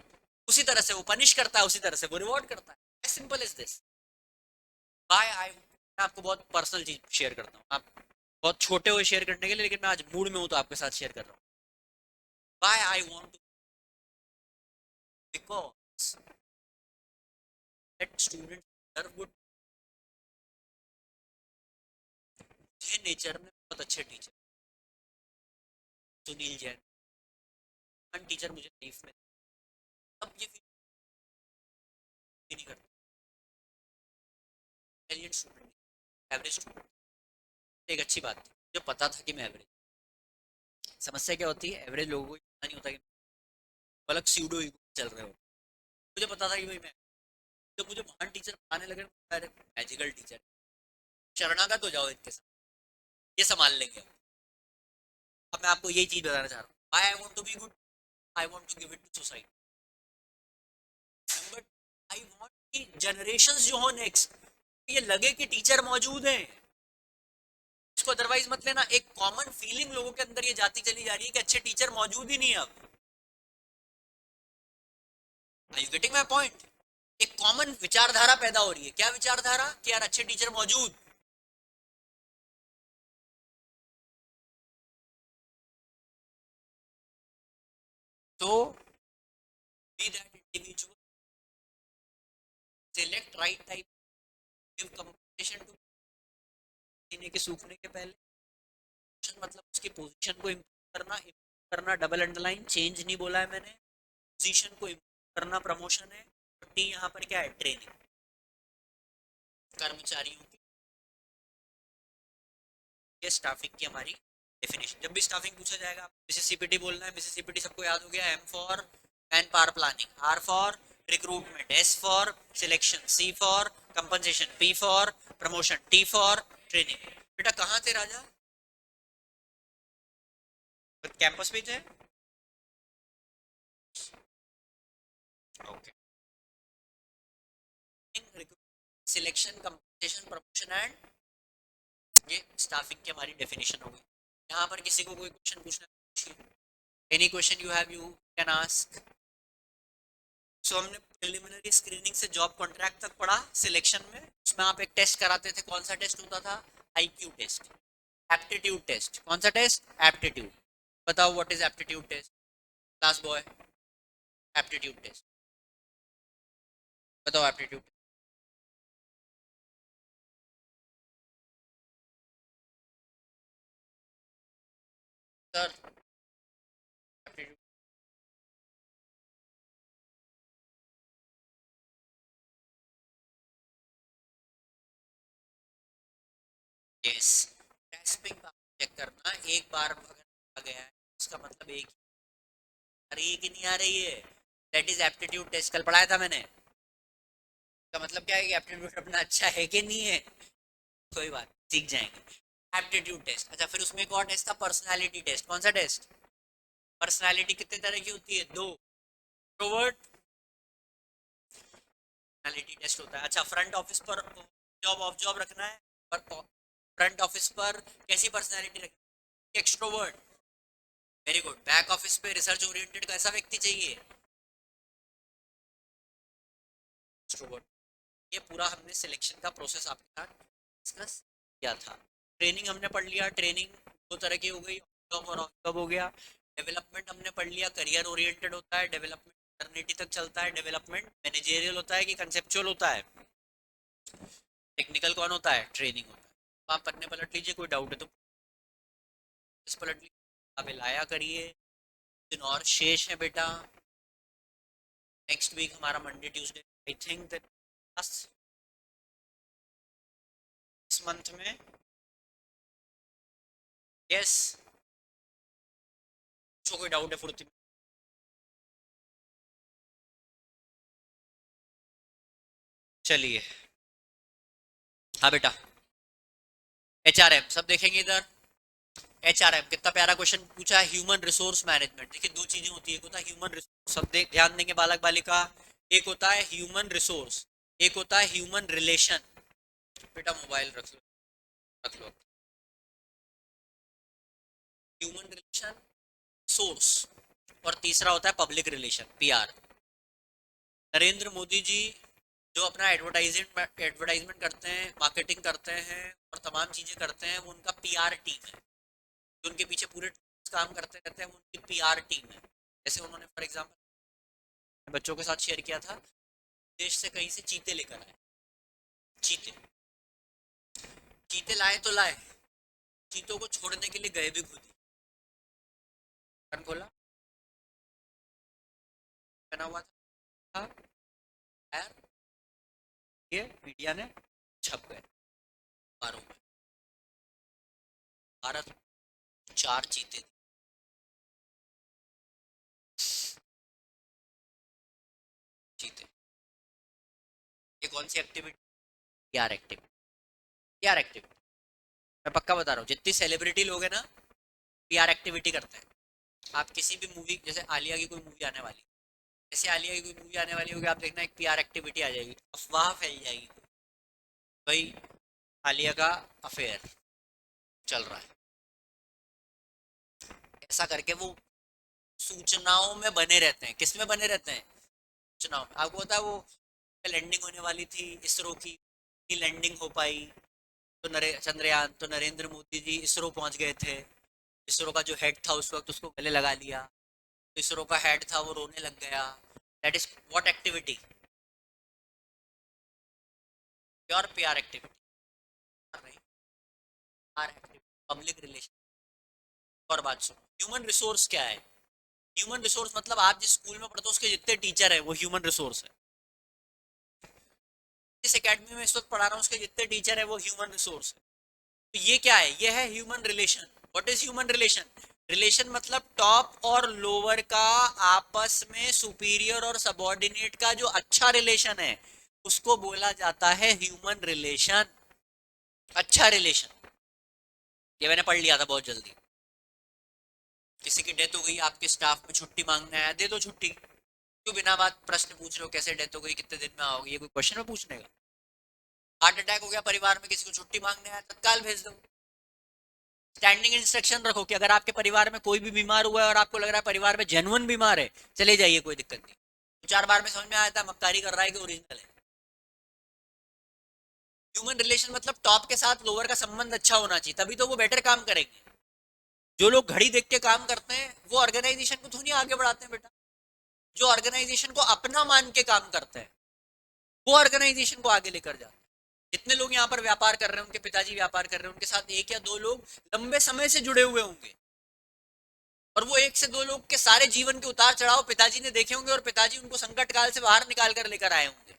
उसी तरह से वो पनिश करता है, उसी तरह से वो रिवॉर्ड करता है। Simple is this. बाय आई, मैं आपको बहुत पर्सनल चीज शेयर करता हूँ, आप बहुत छोटे हुए शेयर करने के लिए, लेकिन मैं आज मूड में हूँ तो आपके साथ शेयर कर रहा हूँ। By I want to, because that student deserve good। मुझे नेचर में बहुत अच्छे टीचर, सुनील जैन टीचर मुझे लाइफ में, अब ये फील नहीं करता। ब्रिलियंट स्टूडेंट, एवरेज स्टूडेंट, एक अच्छी बात थी, मुझे पता था कि मैं एवरेज। समस्या क्या होती है, एवरेज लोगों को पता नहीं होता कि अलग सीडो चल रहे हो। मुझे पता था कि भाई मैं, जब मुझे महान टीचर आने लगे, अरे मैजिकल टीचर, शरणागत हो जाओ इनके साथ, ये संभाल लेंगे। अब मैं आपको यही चीज बताना चाह रहा हूँ, I want to be good, I want to give it to society, but I want कि जनरेशंस जो हो नेक्स्ट, ये लगे कि टीचर मौजूद हैं। इसको अदरवाइज मत लेना, एक कॉमन फीलिंग लोगों के अंदर ये जाती चली जा रही है कि अच्छे टीचर मौजूद ही नहीं है अब। Are you getting my point. एक कॉमन विचारधारा पैदा हो रही है, क्या विचारधारा, कि यार अच्छे टीचर मौजूद। तो be that individual, select right type, give compensation to, सीने के सूखने के पहले। मतलब उसकी पोजीशन को इम्प्रूव करना, इम्प्रूव करना डबल अंडरलाइन, चेंज नहीं बोला है मैंने, पोजीशन को इम्प्रूव करना प्रमोशन है। टी यहाँ पर क्या है, ट्रेनिंग, कर्मचारियों की, ये स्टाफिंग की हमारी डेफिनेशन। जब भी स्टाफिंग पूछा जाएगा, मिसिसिपिटी बोलना है, मिसिसिपिटी सबको याद हो गया। M for manpower planning, R for recruitment, S for selection, C for compensation, P for promotion, T for training. बेटा कहाँ थे राजा, कैंपस पे थे। Okay, selection, compensation, promotion and, ये स्टाफिंग की हमारी डेफिनेशन हो गई। यहाँ पर किसी को कोई क्वेश्चन पूछना है, any question you have, you can ask. So हमने प्रिलिमिनरी स्क्रीनिंग से जॉब कॉन्ट्रैक्ट तक पढ़ा। सिलेक्शन में उसमें आप एक टेस्ट कराते थे, कौन सा टेस्ट होता था, आईक्यू टेस्ट, एप्टीट्यूड टेस्ट। कौन सा टेस्ट, एप्टीट्यूड। बताओ what is aptitude test, class boy, aptitude test बताओ, aptitude sir, aptitude yes, grasping power check करना, एक बार अगर आ गया है उसका मतलब एक आ रही है कि नहीं आ रही है, दैट इज एप्टीट्यूड टेस्ट, कल पढ़ाया था मैंने। का मतलब क्या है कि एप्टीट्यूड अपना अच्छा है कि नहीं है, कोई बात, सीख जाएंगे। एप्टीट्यूड टेस्ट, अच्छा फिर उसमें एक और टेस्ट था पर्सनालिटी टेस्ट, कौन सा टेस्ट? पर्सनालिटी कितने तरह की होती है? दो, इंट्रोवर्ट, पर्सनालिटी टेस्ट होता है। अच्छा फ्रंट ऑफिस पर जॉब ऑफ जॉब रखना है, पर फ्रंट ऑफिस पर कैसी पर्सनालिटी रखनी है? Extrovert, very good. Back office पे रिसर्च ओरिएंटेड कैसा व्यक्ति चाहिए? एक्सट्रोवर्ट। ये पूरा हमने सिलेक्शन का प्रोसेस आपके साथ डिस्कस किया था। ट्रेनिंग हमने पढ़ लिया, ट्रेनिंग दो तरह की हो गई, जॉब और ऑफ जॉब हो गया। डेवलपमेंट हमने पढ़ लिया, करियर ओरिएंटेड होता है डेवलपमेंट, इटर्निटी तक चलता है डेवलपमेंट, मैनेजेरियल होता है कि कंसेप्चुअल होता है, टेक्निकल कौन होता है? ट्रेनिंग होता है। तो आप पढ़ने पलट लीजिए, कोई डाउट है तो इस पलट लीजिए, आप लाया करिए। दिन और शेष है बेटा, नेक्स्ट वीक हमारा Monday Tuesday, I think that इस मंथ में, यस। जो कोई डाउट है फुर्ती में? चलिए, हाँ बेटा, एचआरएम सब देखेंगे इधर। एचआरएम कितना प्यारा क्वेश्चन पूछा है, ह्यूमन रिसोर्स मैनेजमेंट। देखिए दो चीजें होती है, एक होता है ह्यूमन रिसोर्स, सब ध्यान देंगे बालक बालिका, एक होता है ह्यूमन रिसोर्स, एक होता है ह्यूमन रिलेशन। बेटा मोबाइल रख लो, रख लो। ह्यूमन रिलेशन, सोर्स, और तीसरा होता है public relation, PR. Narendra Modi ji जो अपना एडवर्टाइजमेंट करते हैं, मार्केटिंग करते हैं और तमाम चीजें करते हैं, वो उनका पीआर टीम है, जो उनके पीछे पूरे काम करते रहते हैं, वो उनकी पीआर टीम है। जैसे उन्होंने फॉर एग्जांपल बच्चों के साथ शेयर किया था, देश से कहीं से चीते लेकर आए, चीते, चीते लाए तो लाए, चीतों को छोड़ने के लिए गए भी खुद ही, कान खोला, बना हुआ था, यार ये मीडिया ने छप गए, बारों में, भारत चार चीते, चीते, ये कौन सी एक्टिविटी? यार एक्टिविटी, यार एक्टिविटी, मैं पक्का बता रहा हूँ, जितनी सेलिब्रिटी लोग हैं ना पीआर एक्टिविटी करते हैं। आप किसी भी मूवी, जैसे आलिया की कोई मूवी आने वाली, जैसे आलिया की कोई मूवी आने वाली होगी, आप देखना एक पीआर एक्टिविटी आ जाएगी, अफवाह फैल जाएगी, भाई आलिया का अफेयर चल रहा है, ऐसा करके वो सूचनाओं में बने रहते हैं। किस में बने रहते हैं? सूचनाओं में। आपको पता है वो लैंडिंग होने वाली थी इसरो की, लैंडिंग हो पाई, तो चंद्रयान, तो नरेंद्र मोदी जी इसरो पहुंच गए थे, इसरो का जो हेड था उस वक्त उसको गले लगा लिया, तो इसरो का हेड था वो रोने लग गया। That is what activity? Pure PR activity, public relation. और बात सुनो, ह्यूमन रिसोर्स क्या है? ह्यूमन रिसोर्स मतलब आप जिस स्कूल में पढ़ते हो उसके जितने टीचर है वो ह्यूमन रिसोर्स है। जिस एकेडमी में इस वक्त पढ़ा रहा हूँ उसके जितने टीचर है वो ह्यूमन रिसोर्स है। तो ये क्या है? ये है human relation. What is human relation? Relation मतलब टॉप और लोअर का आपस में, सुपीरियर और सबॉर्डिनेट का जो अच्छा रिलेशन है उसको बोला जाता है ह्यूमन रिलेशन, अच्छा रिलेशन। ये मैंने पढ़ लिया था बहुत जल्दी। किसी की डेथ हो गई, आपके स्टाफ में छुट्टी मांगने आया, दे दो छुट्टी। क्यों बिना बात प्रश्न पूछ रहे हो, कैसे डेथ हो गई, कितने दिन में आओगे, ये कोई क्वेश्चन है पूछने का? हार्ट अटैक हो गया परिवार में, किसी को छुट्टी मांगने आया, तत्काल भेज दो। स्टैंडिंग इंस्ट्रक्शन रखो कि अगर आपके परिवार में कोई भी बीमार हुआ है और आपको लग रहा है परिवार में जेन्युइन बीमार है, चले जाइए, कोई दिक्कत नहीं। चार बार में समझ में आया था मक्कारी कर रहा है कि ओरिजिनल है। ह्यूमन रिलेशन मतलब टॉप के साथ लोअर का संबंध अच्छा होना चाहिए, तभी तो वो बेटर काम करेंगे। जो लोग घड़ी देख के काम करते हैं वो ऑर्गेनाइजेशन को थोड़ी आगे बढ़ाते हैं बेटा। जो ऑर्गेनाइजेशन को अपना मान के काम करते हैं वो ऑर्गेनाइजेशन को आगे लेकर जाते हैं। जितने लोग यहाँ पर व्यापार कर रहे हैं, उनके पिताजी व्यापार कर रहे हैं, उनके साथ एक या दो लोग लंबे समय से जुड़े हुए होंगे, और वो एक से दो लोग के सारे जीवन के उतार चढ़ाव पिताजी ने देखे होंगे, और पिताजी उनको संकट काल से बाहर निकाल कर लेकर आए होंगे,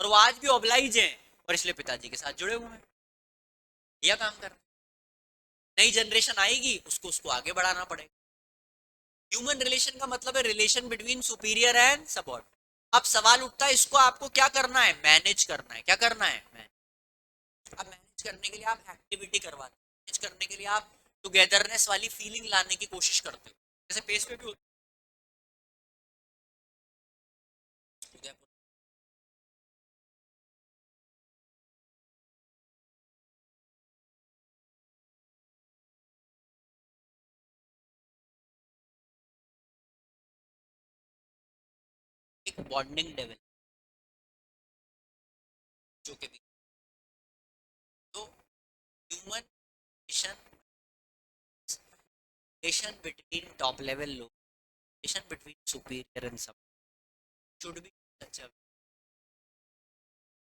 और वो आज भी ऑब्लाइज हैं और इसलिए पिताजी के साथ जुड़े हुए हैं। यह काम कर, नई जनरेशन आएगी उसको उसको आगे बढ़ाना पड़ेगा। ह्यूमन रिलेशन का मतलब है relation between superior and subordinate. अब सवाल उठता है इसको आपको क्या करना है, मैनेज करना है। क्या करना है, मैनेज। अब मैनेज करने के लिए आप एक्टिविटी करवाते हैं, मैनेज करने के लिए आप टुगेदरनेस वाली फीलिंग लाने की कोशिश करते हो। जैसे पेज पे भी उदयपुर एक बॉन्डिंग डेवलप जो के भी, तो human relation between top level लोग, relation between superior and sub should be such a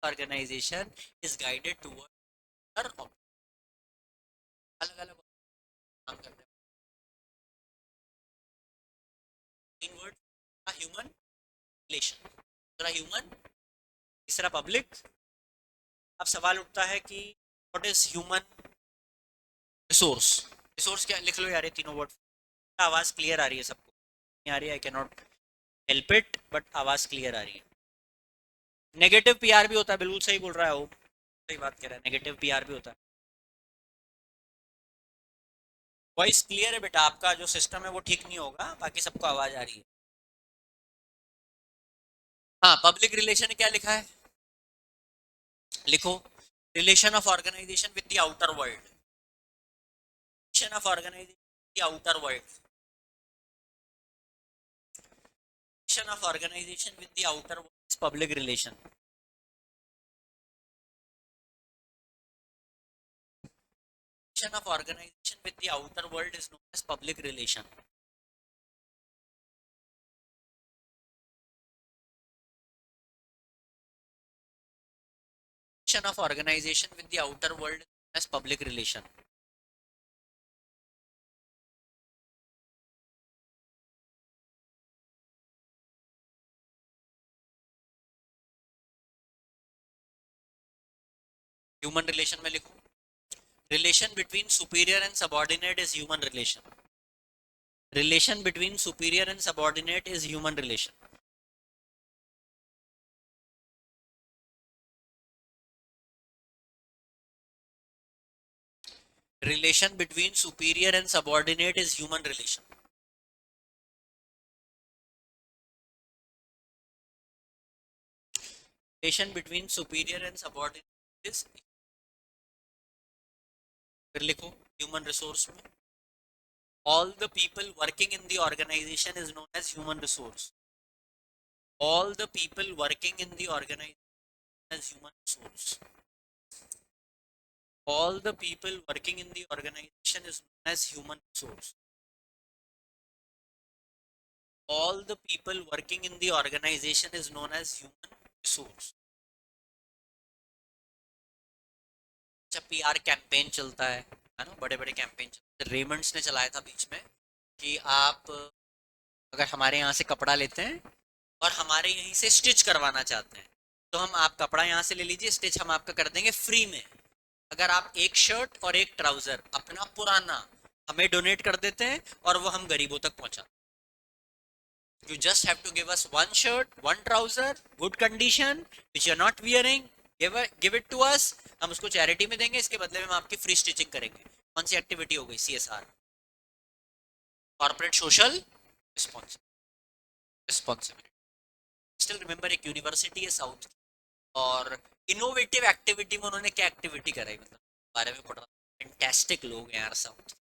organization is guided toward her अलग अलग काम करते हैं। तीन वर्ड, ह्यूमन रिलेशन, दूसरा ह्यूमन, तीसरा पब्लिक। अब सवाल उठता है कि what is human resource. Resource क्या, लिख लो यार ये तीनों वर्ड। आवाज क्लियर आ रही है सबको, नहीं आ रही है I can not help it, but आवाज क्लियर आ रही है। नेगेटिव पीआर भी होता है, बिल्कुल सही बोल रहा है वो, सही बात कह रहा है, नेगेटिव पीआर भी होता है। वॉइस क्लियर है बेटा, आपका जो सिस्टम है वो ठीक नहीं होगा, बाकी सबको आवाज आ रही है। हाँ, पब्लिक रिलेशन क्या लिखा है, लिखो, relation of organisation with the outer world, relation of organisation outer world, relation of organisation with the outer world, public relation. Relation of organization with the outer world is known as public relation. Relation of organization with the outer world is known as public relation. Human relation में लिखो, relation between superior and subordinate is human relation. Relation between superior and subordinate is human relation. Relation between superior and subordinate is human relation. Relation between superior and subordinate is, फिर लिखो human resource में, all the people working in the organization is known as human resource. All the people working in the organization as human resource. All the people working in the organization is known as human resource. All the people working in the organization is known as human resource. अच्छा, PR campaign चलता है ना, बड़े बड़े campaign चलते हैं, Raymond's ने चलाया था बीच में कि आप अगर हमारे यहाँ से कपड़ा लेते हैं और हमारे यहीं से स्टिच करवाना चाहते हैं, तो हम, आप कपड़ा यहाँ से ले लीजिए, स्टिच हम आपका कर देंगे फ्री में। अगर आप एक शर्ट और एक ट्राउजर अपना पुराना हमें डोनेट कर देते हैं और वो हम गरीबों तक पहुंचा, you just have to give us one shirt one trouser good condition which you are not wearing, give it to us, हम उसको चैरिटी में देंगे, इसके बदले में हम आपकी फ्री स्टिचिंग करेंगे। कौन सी एक्टिविटी हो गई, CSR, corporate social responsibility. Still remember एक यूनिवर्सिटी है साउथ, और इनोवेटिव एक्टिविटी में उन्होंने क्या एक्टिविटी कराई, मतलब बारे में पढ़ रहा, फैंटास्टिक लोग हैं यार साउथ।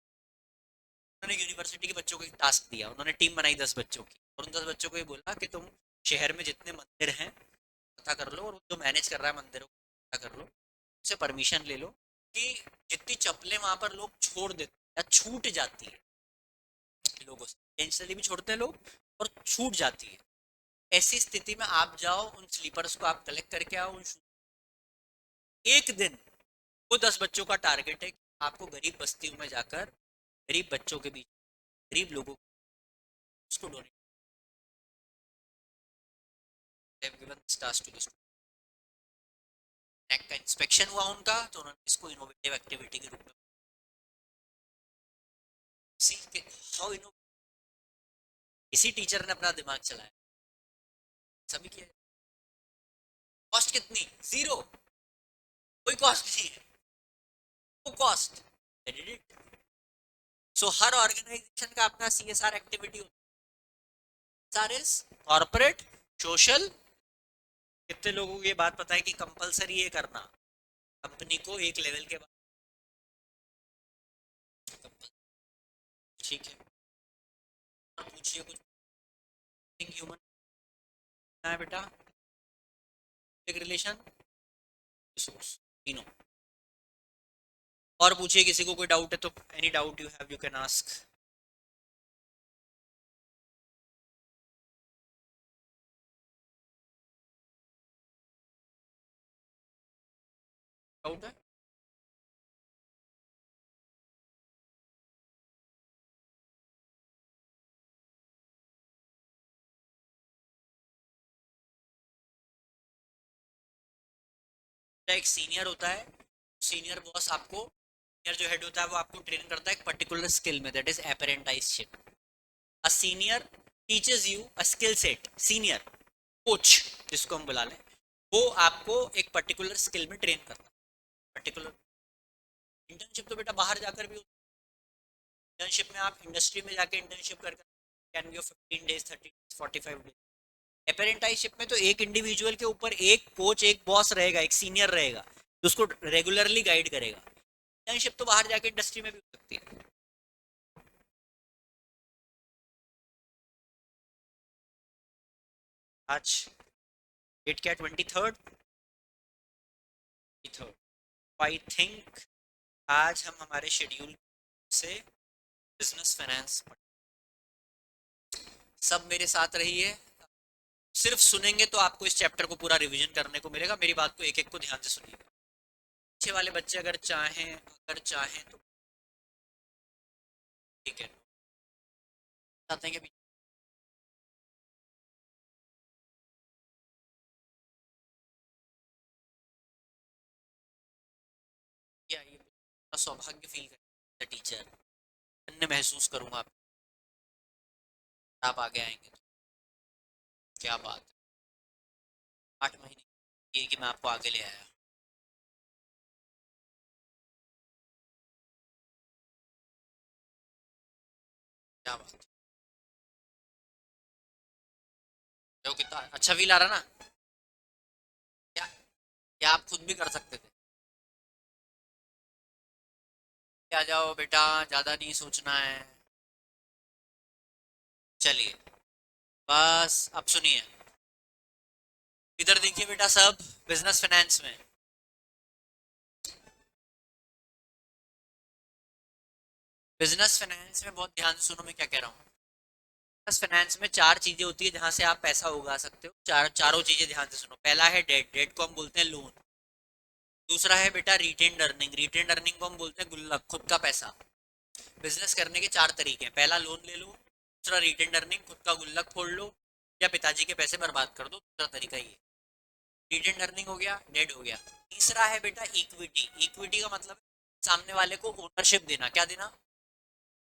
उन्होंने यूनिवर्सिटी के बच्चों को एक टास्क दिया, उन्होंने टीम बनाई 10 बच्चों की, और उन 10 बच्चों को ये बोला कि तुम शहर में जितने मंदिर हैं पता कर लो, और जो मैनेज कर रहा है मंदिरों को पता कर लो, उससे परमिशन ले लो कि जितनी चप्पलें वहां पर लोग छोड़ देते या छूट जाती है, लोगों से इंटेंशनली भी छोड़ते हैं लोग और छूट जाती है, ऐसी स्थिति में आप जाओ, उन स्लीपर्स को आप कलेक्ट करके आओ, उन एक दिन, वो 10 बच्चों का टारगेट है कि आपको गरीब बस्तियों में जाकर गरीब बच्चों के बीच, गरीब लोगों को उसको donate, they have given this task to the student नेक का इंस्पेक्शन हुआ उनका, तो उन्होंने इसको इनोवेटिव एक्टिविटी के रूप में सी हाउ इनो इसी टीचर ने अपना दिमाग चलाया, सभी किया। कॉस्ट कितनी? जीरो, कोई कॉस्ट नहीं है, वो कॉस्ट। सो हर ऑर्गेनाइजेशन का अपना CSR एक्टिविटी होता है, कॉर्पोरेट सोशल। कितने लोगों को ये बात पता है कि कंपलसरी ये करना कंपनी को एक लेवल के बाद, ठीक है। और पूछिए कुछ ह्यूमन है बेटा, एक रिलेशन, रिसोर्स, तीनों। और पूछिए किसी को कोई डाउट है तो, any doubt you have you can ask. Doubt है? एक सीनियर होता है, सीनियर बॉस आपको, सीनियर जो हेड होता है वो आपको ट्रेन करता है एक पर्टिकुलर स्किल में, that is apprenticeship. A senior teachers you a skill set, senior coach जिसको हम बुला लें, वो आपको एक पर्टिकुलर स्किल में ट्रेन करता है। पर्टिकुलर इंटर्नशिप तो बेटा बाहर जाकर भी, इंटर्नशिप में आप इंडस्ट्री में जाके इंटर्नशिप कर, can be 15 days 30 days 45 days. Apprenticeship में तो एक इंडिविजुअल के ऊपर एक कोच, एक बॉस रहेगा, एक सीनियर रहेगा जो उसको रेगुलरली गाइड करेगा। इंटर्नशिप तो बाहर जाके इंडस्ट्री में भी हो सकती है। आज डेट क्या, 23rd, आई थिंक आज हम हमारे शेड्यूल से बिजनेस फाइनेंस, सब मेरे साथ रहिए। सिर्फ सुनेंगे तो आपको इस चैप्टर को पूरा रिवीजन करने को मिलेगा, मेरी बात को एक एक को ध्यान से सुनिएगा। अच्छे वाले बच्चे अगर चाहें तो ठीक है, चाहते हैं कि ये सौभाग्य फील करें टीचर, अन्य महसूस करूंगा आप आगे आएंगे तो। क्या बात है, 8 महीने ये कि मैं आपको आगे ले आया। क्या बात है, जो कितना अच्छा फील आ रहा ना। क्या, क्या आप खुद भी कर सकते थे? क्या जाओ बेटा, ज्यादा नहीं सोचना है। चलिए, बस अब सुनिए, इधर देखिए बेटा सब, बिजनेस फाइनेंस में, बिजनेस फाइनेंस में बहुत ध्यान से सुनो मैं क्या कह रहा हूँ। बिजनेस फाइनेंस में चार चीजें होती है जहां से आप पैसा उगा सकते हो, चारों चीजें ध्यान से सुनो। पहला है डेट, डेट को हम बोलते हैं लोन। दूसरा है बेटा रिटेन्ड अर्निंग, रिटेन्ड अर्निंग को हम बोलते हैं गुल्लक, खुद का पैसा। बिजनेस करने के चार तरीके हैं, पहला लोन ले लो, दूसरा रिटेन्ड अर्निंग, खुद का गुल्लक खोल लो, या पिताजी के पैसे बर्बाद कर दो, दूसरा तरीका ये। रिटेन्ड अर्निंग हो गया, डेड हो गया। तीसरा है बेटा इक्विटी, इक्विटी का मतलब सामने वाले को ओनरशिप देना, क्या देना,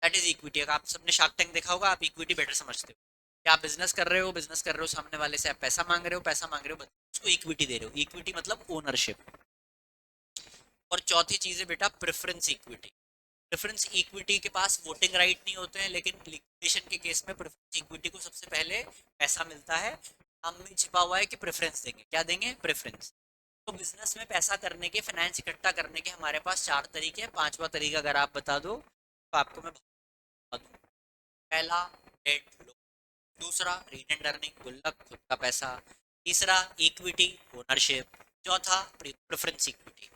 दैट इज इक्विटी। अगर आप सबने शार्क टैंक देखा होगा, आप इक्विटी बेटर समझते हो कि आप बिजनेस कर रहे हो, बिजनेस कर रहे हो, सामने वाले से आप पैसा मांग रहे हो, पैसा मांग रहे हो, उसको इक्विटी दे रहे हो, इक्विटी मतलब ओनरशिप। और चौथी चीज है बेटा प्रेफरेंस इक्विटी। प्रेफरेंस इक्विटी के पास वोटिंग राइट नहीं होते हैं, लेकिन लिक्विडेशन के केस में प्रेफरेंस इक्विटी को सबसे पहले पैसा मिलता है। नाम में छिपा हुआ है कि प्रेफरेंस देंगे, क्या देंगे, प्रेफरेंस। तो बिजनेस में पैसा करने के, फाइनेंस इकट्ठा करने के हमारे पास चार तरीके हैं, पांचवा तरीका अगर आप बता दो तो आपको मैं बता दूं। पहला डेट लो, दूसरा रिटेन्ड अर्निंग गुल्लक, खुद का पैसा, तीसरा इक्विटी ओनरशिप, चौथा प्रेफरेंस इक्विटी।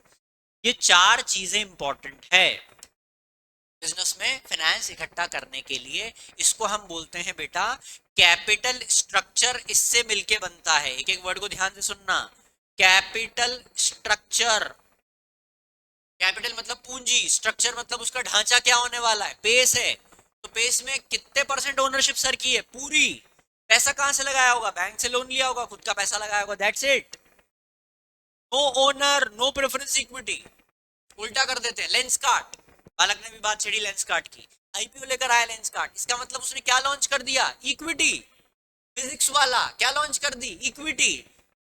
ये चार चीजें इंपॉर्टेंट है बिजनेस में फाइनेंस इकट्ठा करने के लिए। इसको हम बोलते हैं बेटा कैपिटल स्ट्रक्चर, इससे मिलके बनता है। एक एक वर्ड को ध्यान से सुनना, कैपिटल स्ट्रक्चर। कैपिटल मतलब पूंजी, स्ट्रक्चर मतलब उसका ढांचा क्या होने वाला है, पेस है। तो पेस में कितने परसेंट ओनरशिप सर की है, पूरी। पैसा कहां से लगाया होगा, बैंक से लोन लिया होगा, खुद का पैसा लगाया होगा, that's it. No owner no preference equity, उल्टा कर देते हैं। लेंस कार्ट, बालक ने भी बात छेड़ी लेंस कार्ट की। आईपीओ लेकर आया लेंस कार्ट, इसका मतलब उसने क्या लॉन्च कर दिया? इक्विटी। फिजिक्स वाला क्या लॉन्च कर दी? इक्विटी।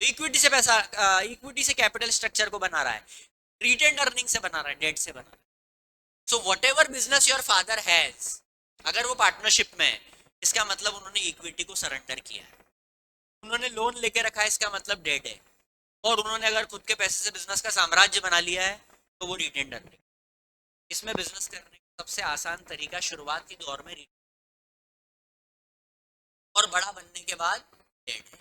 इक्विटी से पैसा, इक्विटी से कैपिटल स्ट्रक्चर को बना रहा है, रिटेन अर्निंग से बना रहा है, डेट से बना रहा है। So what ever business your father has, अगर वो पार्टनरशिप में है, इसका मतलब उन्होंने इक्विटी को सरेंडर किया है। उन्होंने लोन लेके रखा है, इसका मतलब डेट है। और उन्होंने अगर खुद के पैसे से बिजनेस का साम्राज्य बना लिया है तो वो रिटेन अर्निंग। इसमें बिजनेस करने का सबसे आसान तरीका शुरुआती दौर में और बड़ा बनने के बाद डेट है।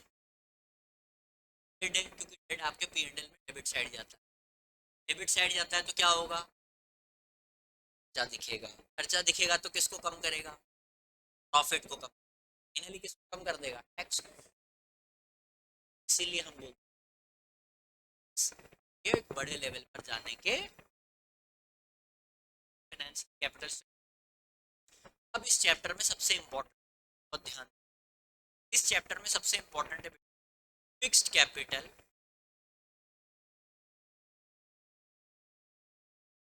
डेट है क्योंकि डेट आपके पीएनएल में डेबिट साइड जाता है। डेबिट साइड जाता है तो क्या होगा? खर्चा दिखेगा। खर्चा दिखेगा तो किसको कम करेगा? प्रॉफिट को कम। फाइनली किसको कम कर देगा? टैक्स को। इसीलिए हम बोलते हैं एक बड़े लेवल पर जाने के फाइनेंशियल कैपिटल। अब इस चैप्टर में सबसे इंपॉर्टेंट, और ध्यान, इस चैप्टर में सबसे इंपॉर्टेंट है fixed capital,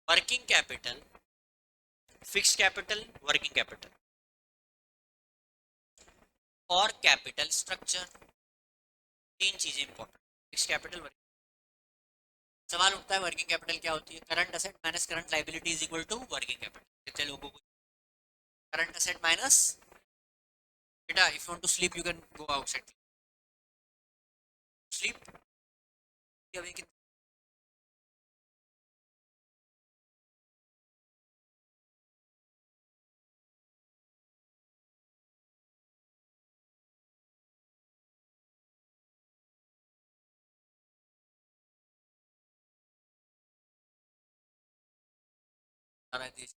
working capital, fixed capital, working capital और कैपिटल स्ट्रक्चर। तीन चीजें इंपॉर्टेंट, फिक्स्ड कैपिटल, वर्किंग। सवाल उठता है वर्किंग कैपिटल क्या होती है? Current asset minus current liability is equal to working capital. कितने लोगों को करंट असेट माइनस, बेटा if you want to sleep you can go outside sleep. अभी कितना आ रहा है देश?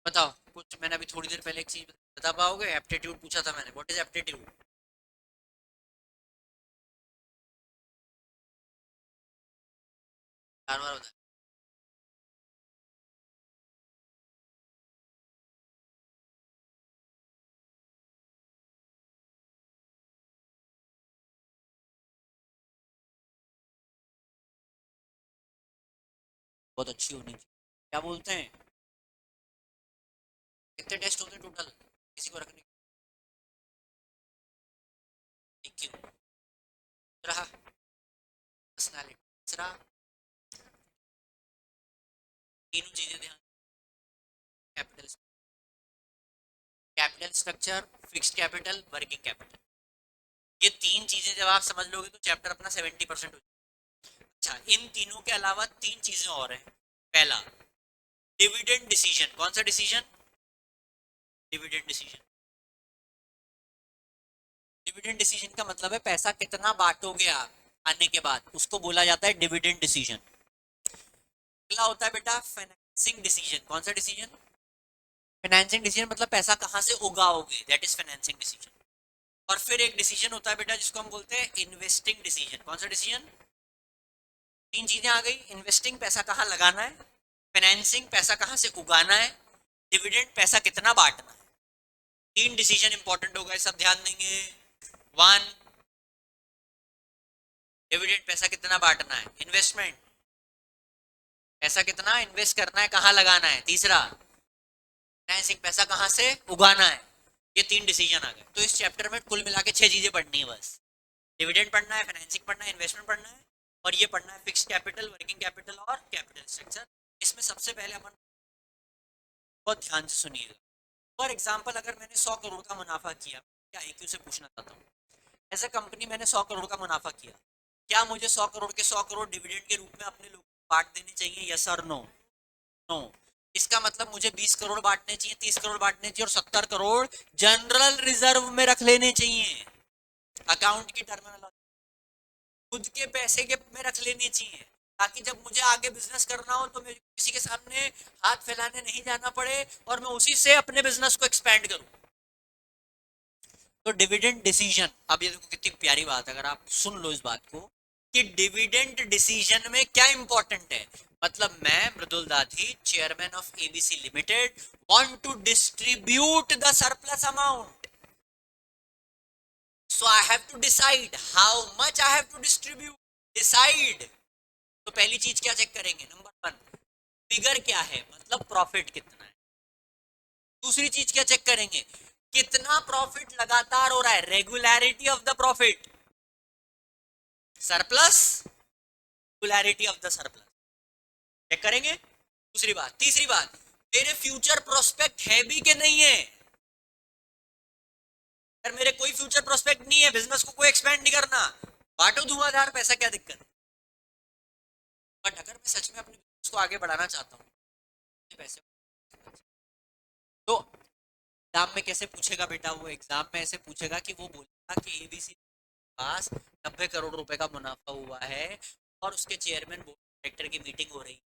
बताओ कुछ। मैंने अभी थोड़ी देर पहले एक चीज बता पाओगे? एप्टीट्यूड पूछा था मैंने, व्हाट इज एप्टीट्यूड? बार बार बता। बहुत अच्छी होनी चाहिए। क्या बोलते हैं? कितने टेस्ट होते हैं टोटल किसी को रखने के? क्यों रहा? पर्सनालिटी। तीसरा, तीनों चीजें ध्यान, capital, capital structure, fixed capital, working capital. ये तीन चीजें जब आप समझ लोगे तो चैप्टर अपना 70% हो जाएगा। अच्छा, इन तीनों के अलावा तीन चीजें और हैं। पहला, डिविडेंड डिसीजन। कौन सा decision? Dividend decision. Dividend decision का मतलब है पैसा कितना बांटोगे आप आने के बाद, उसको बोला जाता है डिविडेंड डिसीजन। अगला होता है बेटा फाइनेंसिंग डिसीजन। कौन सा डिसीजन? फाइनेंसिंग डिसीजन मतलब पैसा कहां से उगाओगे, दैट इज फाइनेंसिंग डिसीजन। और फिर एक डिसीजन होता है बेटा जिसको हम बोलते हैं इन्वेस्टिंग डिसीजन। कौन सा डिसीजन? तीन चीजें आ गई, इन्वेस्टिंग पैसा कहाँ लगाना है, फाइनेंसिंग पैसा कहाँ से उगाना है, डिविडेंड पैसा कितना बांटना है। तीन डिसीजन इंपॉर्टेंट हो गए, सब ध्यान देंगे। वन, डिविडेंड पैसा कितना बांटना है। इन्वेस्टमेंट, पैसा कितना इन्वेस्ट करना है, कहाँ लगाना है। तीसरा, फाइनेंसिंग पैसा कहाँ से उगाना है। ये तीन डिसीजन आ गए। तो इस चैप्टर में कुल मिला के 6 चीजें पढ़नी है बस। डिविडेंड पढ़ना है, फाइनेंसिंग पढ़ना है, इन्वेस्टमेंट पढ़ना है, और ये पढ़ना है फिक्स्ड कैपिटल, वर्किंग कैपिटल और कैपिटल स्ट्रक्चर। इसमें सबसे पहले अपन बहुत ध्यान से सुनिएगा। फॉर एग्जाम्पल, अगर मैंने 100 करोड़ का मुनाफा किया, क्या आईक्यू से पूछना चाहता हूँ, एज ए कंपनी मैंने 100 करोड़ का मुनाफा किया, क्या मुझे 100 करोड़ के 100 करोड़ डिविडेंड के रूप में अपने लोगों को बांट देने चाहिए? यस और नो? नो। इसका मतलब मुझे 20 करोड़ बांटने चाहिए, 30 करोड़ बांटने चाहिए और 70 करोड़ जनरल रिजर्व में रख लेने चाहिए। अकाउंट की टर्मिनोलॉजी, खुद के पैसे के में रख लेनी चाहिए, ताकि जब मुझे आगे बिजनेस करना हो तो मुझे किसी के सामने हाथ फैलाने नहीं जाना पड़े और मैं उसी से अपने बिजनेस को एक्सपेंड करूं। तो डिविडेंड डिसीजन, अब ये देखो कितनी प्यारी बात है, अगर आप सुन लो इस बात को कि डिविडेंड डिसीजन में क्या इंपॉर्टेंट है। मतलब मैं Mridul Dadhi, chairman of ABC limited, want to distribute the surplus amount. So I have to decide how much I have to distribute. Decide. तो पहली चीज क्या चेक करेंगे? नंबर 1, फिगर क्या है, मतलब प्रॉफिट कितना है. दूसरी चीज क्या चेक करेंगे? कितना प्रॉफिट लगातार हो रहा है, regularity of the profit. Surplus, regularity of the surplus check करेंगे. दूसरी बात. तीसरी बात, मेरे फ्यूचर प्रोस्पेक्ट है भी कि नहीं है. अगर मेरे कोई फ्यूचर प्रोस्पेक्ट नहीं है, बिजनेस को कोई एक्सपेंड नहीं करना, बांटो धुआंधार पैसा, क्या दिक्कत है. बट अगर मैं सच में अपने बिजनेस को आगे बढ़ाना चाहता हूँ, पैसे, तो एग्जाम में कैसे पूछेगा बेटा? वो एग्जाम में ऐसे पूछेगा कि वो बोलेगा कि एबीसी पास 90 करोड़ रुपए का मुनाफा हुआ है और उसके चेयरमैन बोर्ड डायरेक्टर की मीटिंग हो रही है,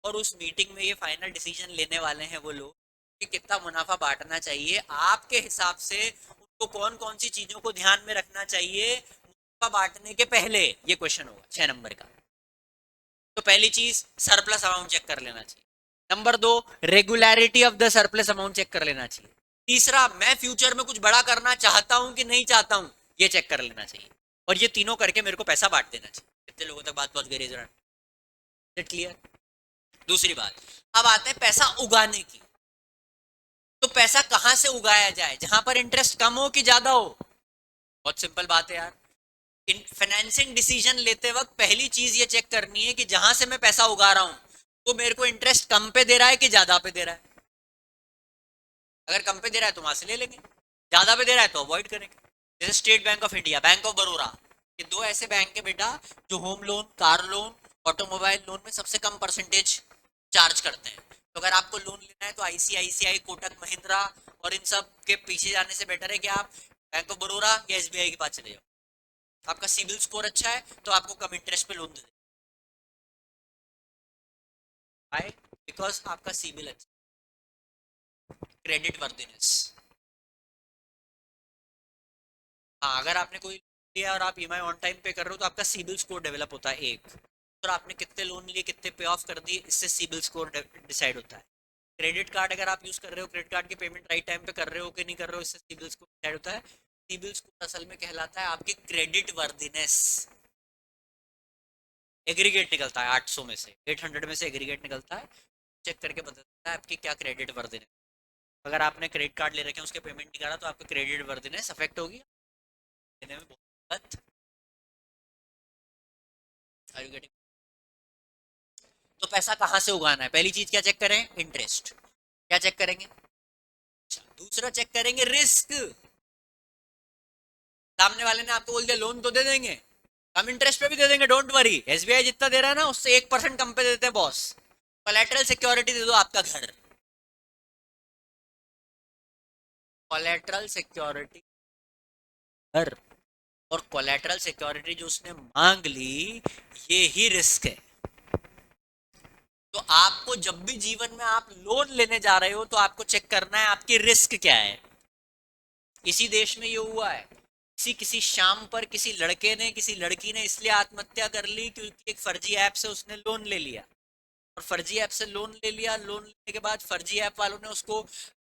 और उस मीटिंग में ये फाइनल डिसीजन लेने वाले हैं वो लोग कि कितना मुनाफा बांटना चाहिए. आपके हिसाब से उनको कौन कौन सी चीजों को ध्यान में रखना चाहिए मुनाफा बांटने के पहले? ये क्वेश्चन होगा 6 नंबर का. तो पहली चीज, सरप्लस अमाउंट चेक कर लेना चाहिए. Number 2, regularity of the surplus amount check कर लेना चाहिए. तीसरा, मैं फ्यूचर में कुछ बड़ा करना चाहता हूं कि नहीं चाहता हूं, ये चेक कर लेना चाहिए. और ये तीनों करके मेरे को पैसा बांट देना चाहिए. कितने लोगों तक बात पहुंच गई? जरा क्लियर. दूसरी बात, अब आते हैं पैसा उगाने की. तो पैसा कहां से उगाया जाए जहां पर इंटरेस्ट कम हो कि ज्यादा हो? बहुत सिंपल बात है यार. फाइनेंसिंग डिसीजन लेते वक्त पहली चीज ये चेक करनी है कि जहां से मैं पैसा उगा रहा हूं वो मेरे को इंटरेस्ट कम पे दे रहा है कि ज्यादा पे दे रहा है. अगर कम पे दे रहा है तो वहां से ले लेंगे, ज्यादा पे दे रहा है तो अवॉइड करेंगे. जैसे state bank of India, bank of Baroda, ये दो ऐसे बैंक है बेटा जो home loan, car loan, automobile loan में सबसे कम परसेंटेज चार्ज करते हैं. तो अगर आपको लोन लेना है तो आईसीआईसीआई, कोटक महिंद्रा और इन सब के पीछे जाने से बेटर है कि आप बैंक ऑफ बड़ौदा या एसबीआई के पास चले जाओ. आपका सिविल स्कोर अच्छा है तो आपको कम इंटरेस्ट पे लोन दे दें, बिकॉज आपका सिविल अच्छा, क्रेडिट वर्दिनेस. हाँ, अगर आपने कोई लिया और आप ईएमआई ऑन टाइम पे कर रहे हो तो आपका सिबिल स्कोर डेवलप होता है एक. और आपने कितने लोन लिए, कितने पे ऑफ कर दिए, इससे सिबिल स्कोर डिसाइड होता है. क्रेडिट कार्ड अगर आप यूज कर रहे हो, क्रेडिट कार्ड की पेमेंट राइट टाइम पे कर रहे हो कि नहीं कर रहे हो, इससे सिबिल स्कोर डिसाइड होता है. सिबिल स्कोर असल में कहलाता है आपकी क्रेडिट वर्दिनेस. एग्रीगेट निकलता है 800 में से, 800 में से एग्रीगेट निकलता है. चेक करके बताता है आपकी क्या क्रेडिट वर्दिनेस. अगर आपने क्रेडिट कार्ड ले रखे हैं, उसके पेमेंट नहीं करा तो आपका क्रेडिट वर्दिनेस अफेक्ट होगी. देने में बहुत. तो पैसा कहां से उगाना है? पहली चीज क्या चेक करें? इंटरेस्ट. क्या चेक करेंगे? अच्छा, दूसरा चेक करेंगे रिस्क. सामने वाले ने आपको बोल दिया लोन तो दे देंगे, कम इंटरेस्ट पे भी दे देंगे, डोंट वरी, एसबीआई जितना दे रहा है ना उससे 1% कम पे देते हैं बॉस. कोलैटरल सिक्योरिटी दे दो, आपका घर. कोलैटरल सिक्योरिटी घर. और कोलैटरल सिक्योरिटी जो उसने मांग ली, ये ही रिस्क है. तो आपको जब भी जीवन में आप लोन लेने जा रहे हो तो आपको चेक करना है आपकी रिस्क क्या है. इसी देश में ये हुआ है. किसी शाम पर किसी लड़के ने, किसी लड़की ने इसलिए आत्महत्या कर ली क्योंकि एक फर्जी ऐप से उसने लोन ले लिया. और फर्जी ऐप से लोन ले लिया, लोन लेने के बाद फर्जी ऐप वालों ने उसको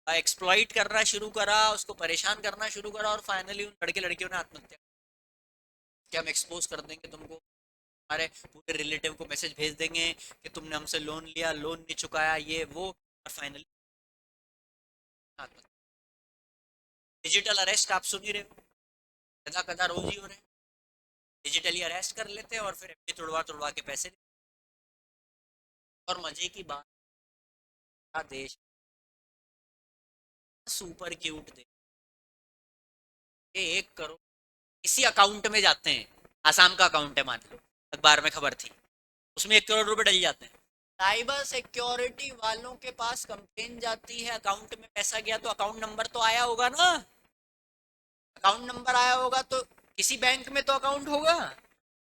एक्सप्लॉइट करना शुरू करा, उसको परेशान करना शुरू करा, और फाइनली उन लड़के लड़कियों ने आत्महत्या. कि हम एक्सपोज कर देंगे तुमको, हमारे पूरे रिलेटिव को मैसेज भेज देंगे कि तुमने हमसे लोन लिया, लोन नहीं चुकाया, ये वो, और फाइनली डिजिटल अरेस्ट आप सुन ही रहे हो, कदा कदा रोज ही हो रहे हैं. डिजिटली अरेस्ट कर लेते हैं और फिर एफडी तोड़वा तोड़वा के पैसे. और मजे की बात, देश सुपर क्यूट दे, 1 करोड़ इसी अकाउंट में जाते हैं. आसाम का अकाउंट है मान लो, अखबार में खबर थी, उसमें 1 करोड़ रुपए डल जाते हैं. साइबर सिक्योरिटी वालों के पास कंप्लेन जाती है, अकाउंट में पैसा गया तो अकाउंट नंबर तो आया होगा ना. अकाउंट नंबर आया होगा तो किसी बैंक में तो अकाउंट होगा,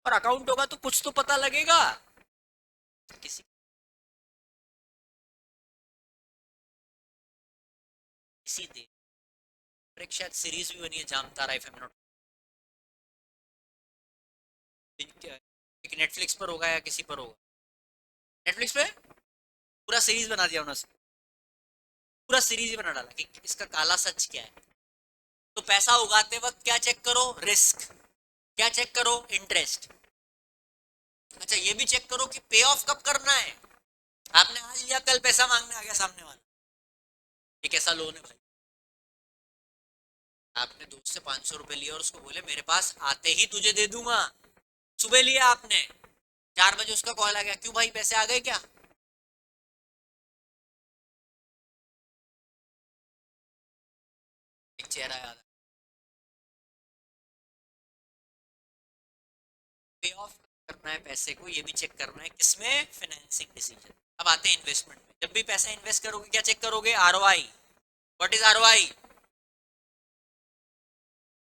और अकाउंट होगा तो कुछ तो पता लगेगा. किसी किसी दे एक शायद सीरीज भी बनी है Jamtara, if I am not, एक नेटफ्लिक्स पर होगा या किसी पर होगा. नेटफ्लिक्स पे पूरा सीरीज बना दिया उन्होंने, पूरा सीरीज ही बना डाला कि इसका काला सच क्या है. तो पैसा उगाते वक्त क्या चेक करो? रिस्क। क्या चेक करो? इंटरेस्ट। अच्छा ये भी चेक करो कि पे ऑफ कब करना है। आपने आज लिया, कल पैसा मांगने आ गया सामने वाला, ये कैसा लोन है भाई? आपने दोस्त से 500 रुपए लिए और उसको बोले मेरे पास आते ही तुझे दे दूंगा। सुबह लिया आपने, 4 बजे उसका कॉल आ गया, क्यों भाई पैसे आ गए क्या? एक चेहरा याद है। पे ऑफ करना है पैसे को, ये भी चेक करना है किसमें? Financing decision. अब आते हैं इन्वेस्टमेंट में। जब भी पैसा इन्वेस्ट करोगे क्या चेक करोगे? आरओआई। What is ROI?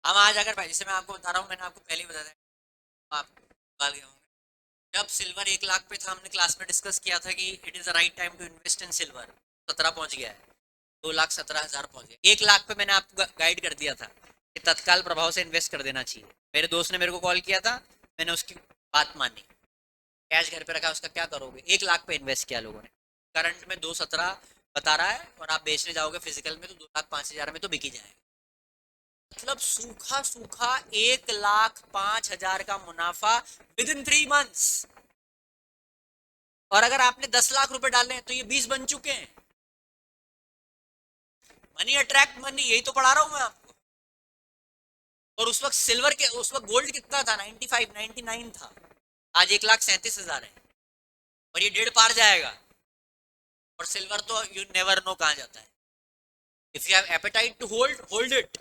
हम आज अगर जैसे मैं आपको बता रहा हूँ, मैंने आपको पहले ही बताया, आप निकाल गए होंगे। जब सिल्वर 1 लाख पे था, हमने क्लास में डिस्कस किया था कि it is the right time to invest in silver. 17 पहुंच गया है, 2,17,000 पहुंच गया। 1 लाख पे मैंने आपको गाइड कर दिया था कि तत्काल प्रभाव से इन्वेस्ट कर देना चाहिए। मेरे दोस्त ने मेरे को कॉल किया था, मैंने उसकी बात मानी। कैश घर पे रखा, उसका क्या करोगे? 1 लाख पे इन्वेस्ट किया लोगों ने। करंट में 2,17 बता रहा है, और आप बेचने जाओगे फिजिकल में तो 2,05,000 में तो बिक ही जाएगा। मतलब सूखा सूखा 1,05,000 का मुनाफा विद इन 3 मंथ्स। और अगर आपने 10 लाख रुपए डाले हैं तो ये 20 बन चुके हैं। मनी अट्रैक्ट मनी, यही तो पढ़ा रहा हूं मैं आपको। और उस वक्त सिल्वर के, उस वक्त गोल्ड कितना था? 95 99 था। आज 1,37,000 है, और ये 1.5 पार जाएगा। और सिल्वर तो यू नेवर नो कहां जाता है। If you have appetite to hold, hold it.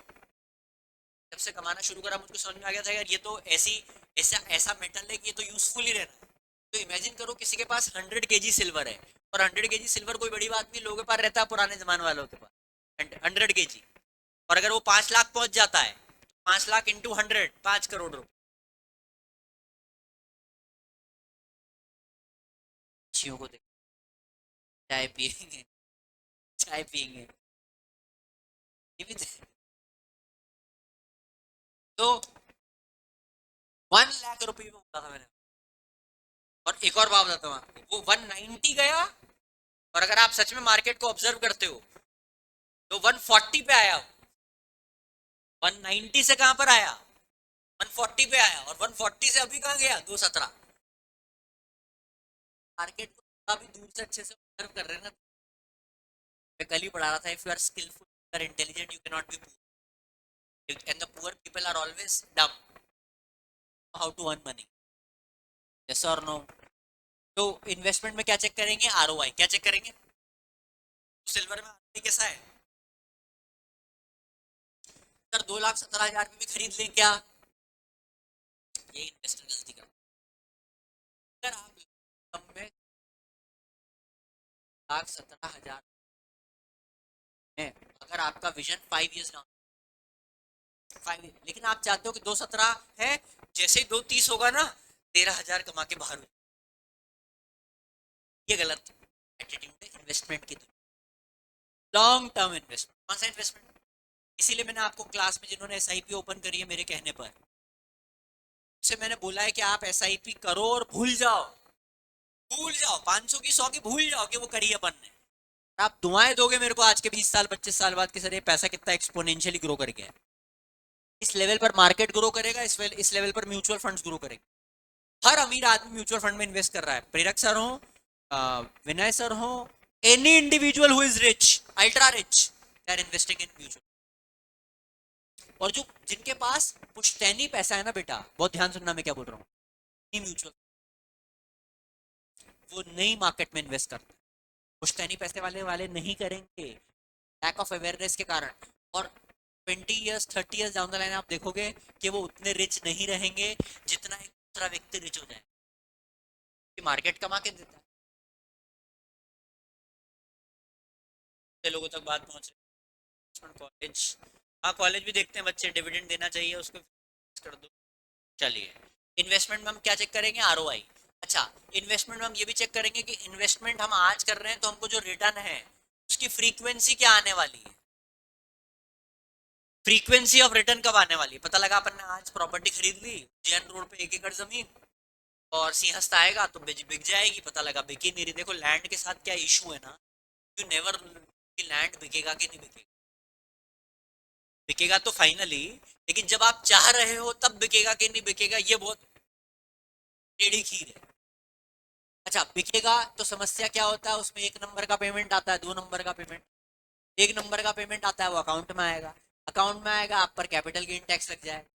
जब से कमाना शुरू करा मुझको समझ में आ गया था यार, ये तो ऐसा ऐसा मेटल है कि ये तो यूजफुल ही रहना है। तो इमेजिन करो किसी के पास 100 kg सिल्वर है, और 100 kg सिल्वर कोई बड़ी बात नहीं, लोगों के पास रहता है पुराने जमाने वालों के पास 100 kg। और अगर वो 5 लाख पहुंच जाता है, 5 लाख इंटू 100, 5 करोड़ रुपए। पक्षियों को देख, चाय पियेंगे, चाय पियेंगे, ये भी तो 1 लाख रुपए में बोला था मैंने। और एक और बात बताता हूँ आपको, वो 190 गया, और अगर आप सच में मार्केट को ऑब्जर्व करते हो तो 140 पे आया। 190 से कहां पर आया? 140 पे आया, और 140 से अभी कहां गया? 217। मार्केट को थोड़ा भी दूर से अच्छे से ऑब्जर्व कर रहे हैं ना। मैं कल ही पढ़ा रहा था, if you are skillful, you are intelligent, you can not be poor, and the poor people are always dumb how to earn money. Yes और नो? तो इन्वेस्टमेंट में क्या चेक करेंगे? आरओआई। क्या चेक करेंगे? सिल्वर में आरओआई कैसा है? सर 2,17,000 में भी खरीद लें क्या? ये इन्वेस्टर गलती करता है। अगर आप कम में 1,17,000 है, अगर आपका विजन 5 ईयर्स डाउन, 5 लेकिन आप चाहते हो कि 2,17 है, जैसे ही 2,30 होगा ना, 13,000 कमा के बाहर हो, ये गलत एटीट्यूड है इन्वेस्टमेंट की। लॉन्ग टर्म इन्वेस्टमेंट, कौन सा इन्वेस्टमेंट? इसीलिए मैंने आपको क्लास में जिन्होंने एसआईपी ओपन करी है मेरे कहने पर, उससे मैंने बोला है कि आप एसआईपी करो और भूल जाओ। भूल जाओ 500 की 100 की, भूल जाओ कि वो करी है अपन ने। आप दुआएं दोगे मेरे को आज के 20 साल 25 साल बाद कि सर ये पैसा कितना एक्सपोनेंशियली ग्रो कर गया है। इस लेवल पर मार्केट ग्रो करेगा, इस लेवल पर म्यूचुअल फंड्स ग्रो करेंगे। हर अमीर आदमी म्यूचुअल फंड में इन्वेस्ट कर रहा है। प्रेरक सर हो, विनय सर हो, any individual who is rich, ultra rich, they are investing in mutual. और जो जिनके पास पुश्तैनी पैसा है ना बेटा, बहुत ध्यान सुनना मैं क्या बोल रहा हूँ, म्यूचुअल, वो नई मार्केट में इन्वेस्ट करते हैं। पुश्तैनी पैसे वाले वाले नहीं करेंगे, लैक ऑफ अवेयरनेस के कारण। और 20 years 30 years down the line आप देखोगे कि वो उतने रिच नहीं रहेंगे जितना एक दूसरा व्यक्ति रिच हो जाए, कि मार्केट कमा के देता है। लोगों तक बात पहुंच रही। कॉलेज, हाँ कॉलेज भी देखते हैं बच्चे, डिविडेंड देना चाहिए उसको, कर दो। चलिए, इन्वेस्टमेंट में हम क्या चेक करेंगे? आरओआई। अच्छा, इन्वेस्टमेंट में हम ये भी चेक करेंगे कि इन्वेस्टमेंट हम आज कर रहे हैं तो हमको जो रिटर्न है उसकी फ्रीक्वेंसी क्या आने वाली है। फ्रीक्वेंसी ऑफ रिटर्न कब आने वाली है? पता लगा अपन ने आज प्रॉपर्टी खरीद ली जैन रोड पे 1 एकड़ जमीन, और सिंहस्थ आएगा तो बिक जाएगी, पता लगा बिकी नहीं रही। देखो लैंड के साथ क्या इशू है ना, यू नेवर, लैंड बिकेगा कि नहीं बिकेगा। बिकेगा तो फाइनली, लेकिन जब आप चाह रहे हो तब बिकेगा कि नहीं बिकेगा, ये बहुत टेढ़ी खीर है। अच्छा बिकेगा तो समस्या क्या होता है, उसमें एक नंबर का पेमेंट आता है, दो नंबर का पेमेंट। एक नंबर का पेमेंट आता है वो अकाउंट में आएगा, अकाउंट में आएगा आप पर कैपिटल गेन टैक्स लग जाएगा,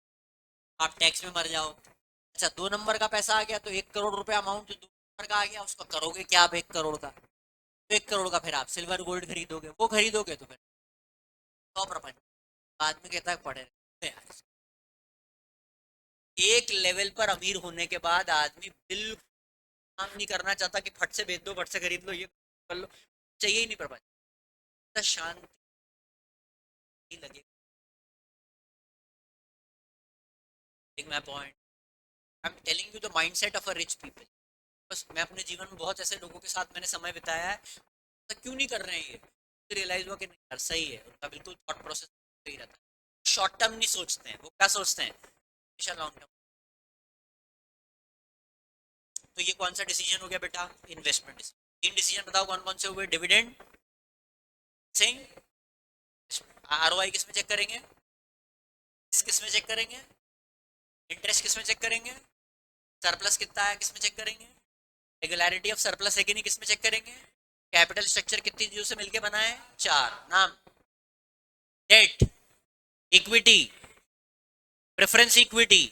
आप टैक्स में मर जाओ। अच्छा दो नंबर का पैसा आ गया तो 1 करोड़ रुपया अमाउंट जो दो नंबर का आ गया उसको करोगे क्या आप 1 करोड़ का, तो 1 करोड़ का फिर आप सिल्वर गोल्ड खरीदोगे, वो खरीदोगे तो फिर तो प्रपंच आदमी कहता है पढ़े रहे यार। एक लेवल पर अमीर होने के बाद आदमी बिल्कुल काम नहीं करना चाहता कि फट से बेच दो, फट से खरीद लो, ये कर लो, चाहिए ही नहीं प्रपंच। शांति लगे my point, I am telling you the mindset of a rich people. बस मैं अपने जीवन में बहुत ऐसे लोगों के साथ मैंने समय बिताया है, तो क्यों नहीं कर रहे हैं ये, रियलाइज हुआ कि नहीं यार सही है, उनका बिल्कुल थॉट प्रोसेस सही रहता है। शॉर्ट टर्म नहीं सोचते हैं, वो क्या सोचते हैं हमेशा लॉन्ग टर्म। तो ये कौन सा डिसीजन हो गया बेटा, इन्वेस्टमेंट डिसीजन। तीन डिसीजन बताओ कौन कौन से हुए, डिविडेंड सिंह, आरओआई किस में चेक करेंगे, किस में चेक करेंगे, इंटरेस्ट किस में चेक करेंगे, सरप्लस कितना है किस में चेक करेंगे, रेगुलरिटी ऑफ सरप्लस है कि नहीं किस में चेक करेंगे, कैपिटल स्ट्रक्चर कितनी चीजों से मिलकर बना है, चार नाम, डेट, इक्विटी, प्रेफरेंस इक्विटी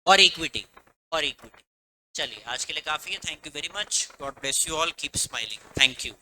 और इक्विटी, और इक्विटी। चलिए आज के लिए काफी है, thank you very much, God bless you all, keep smiling, thank you.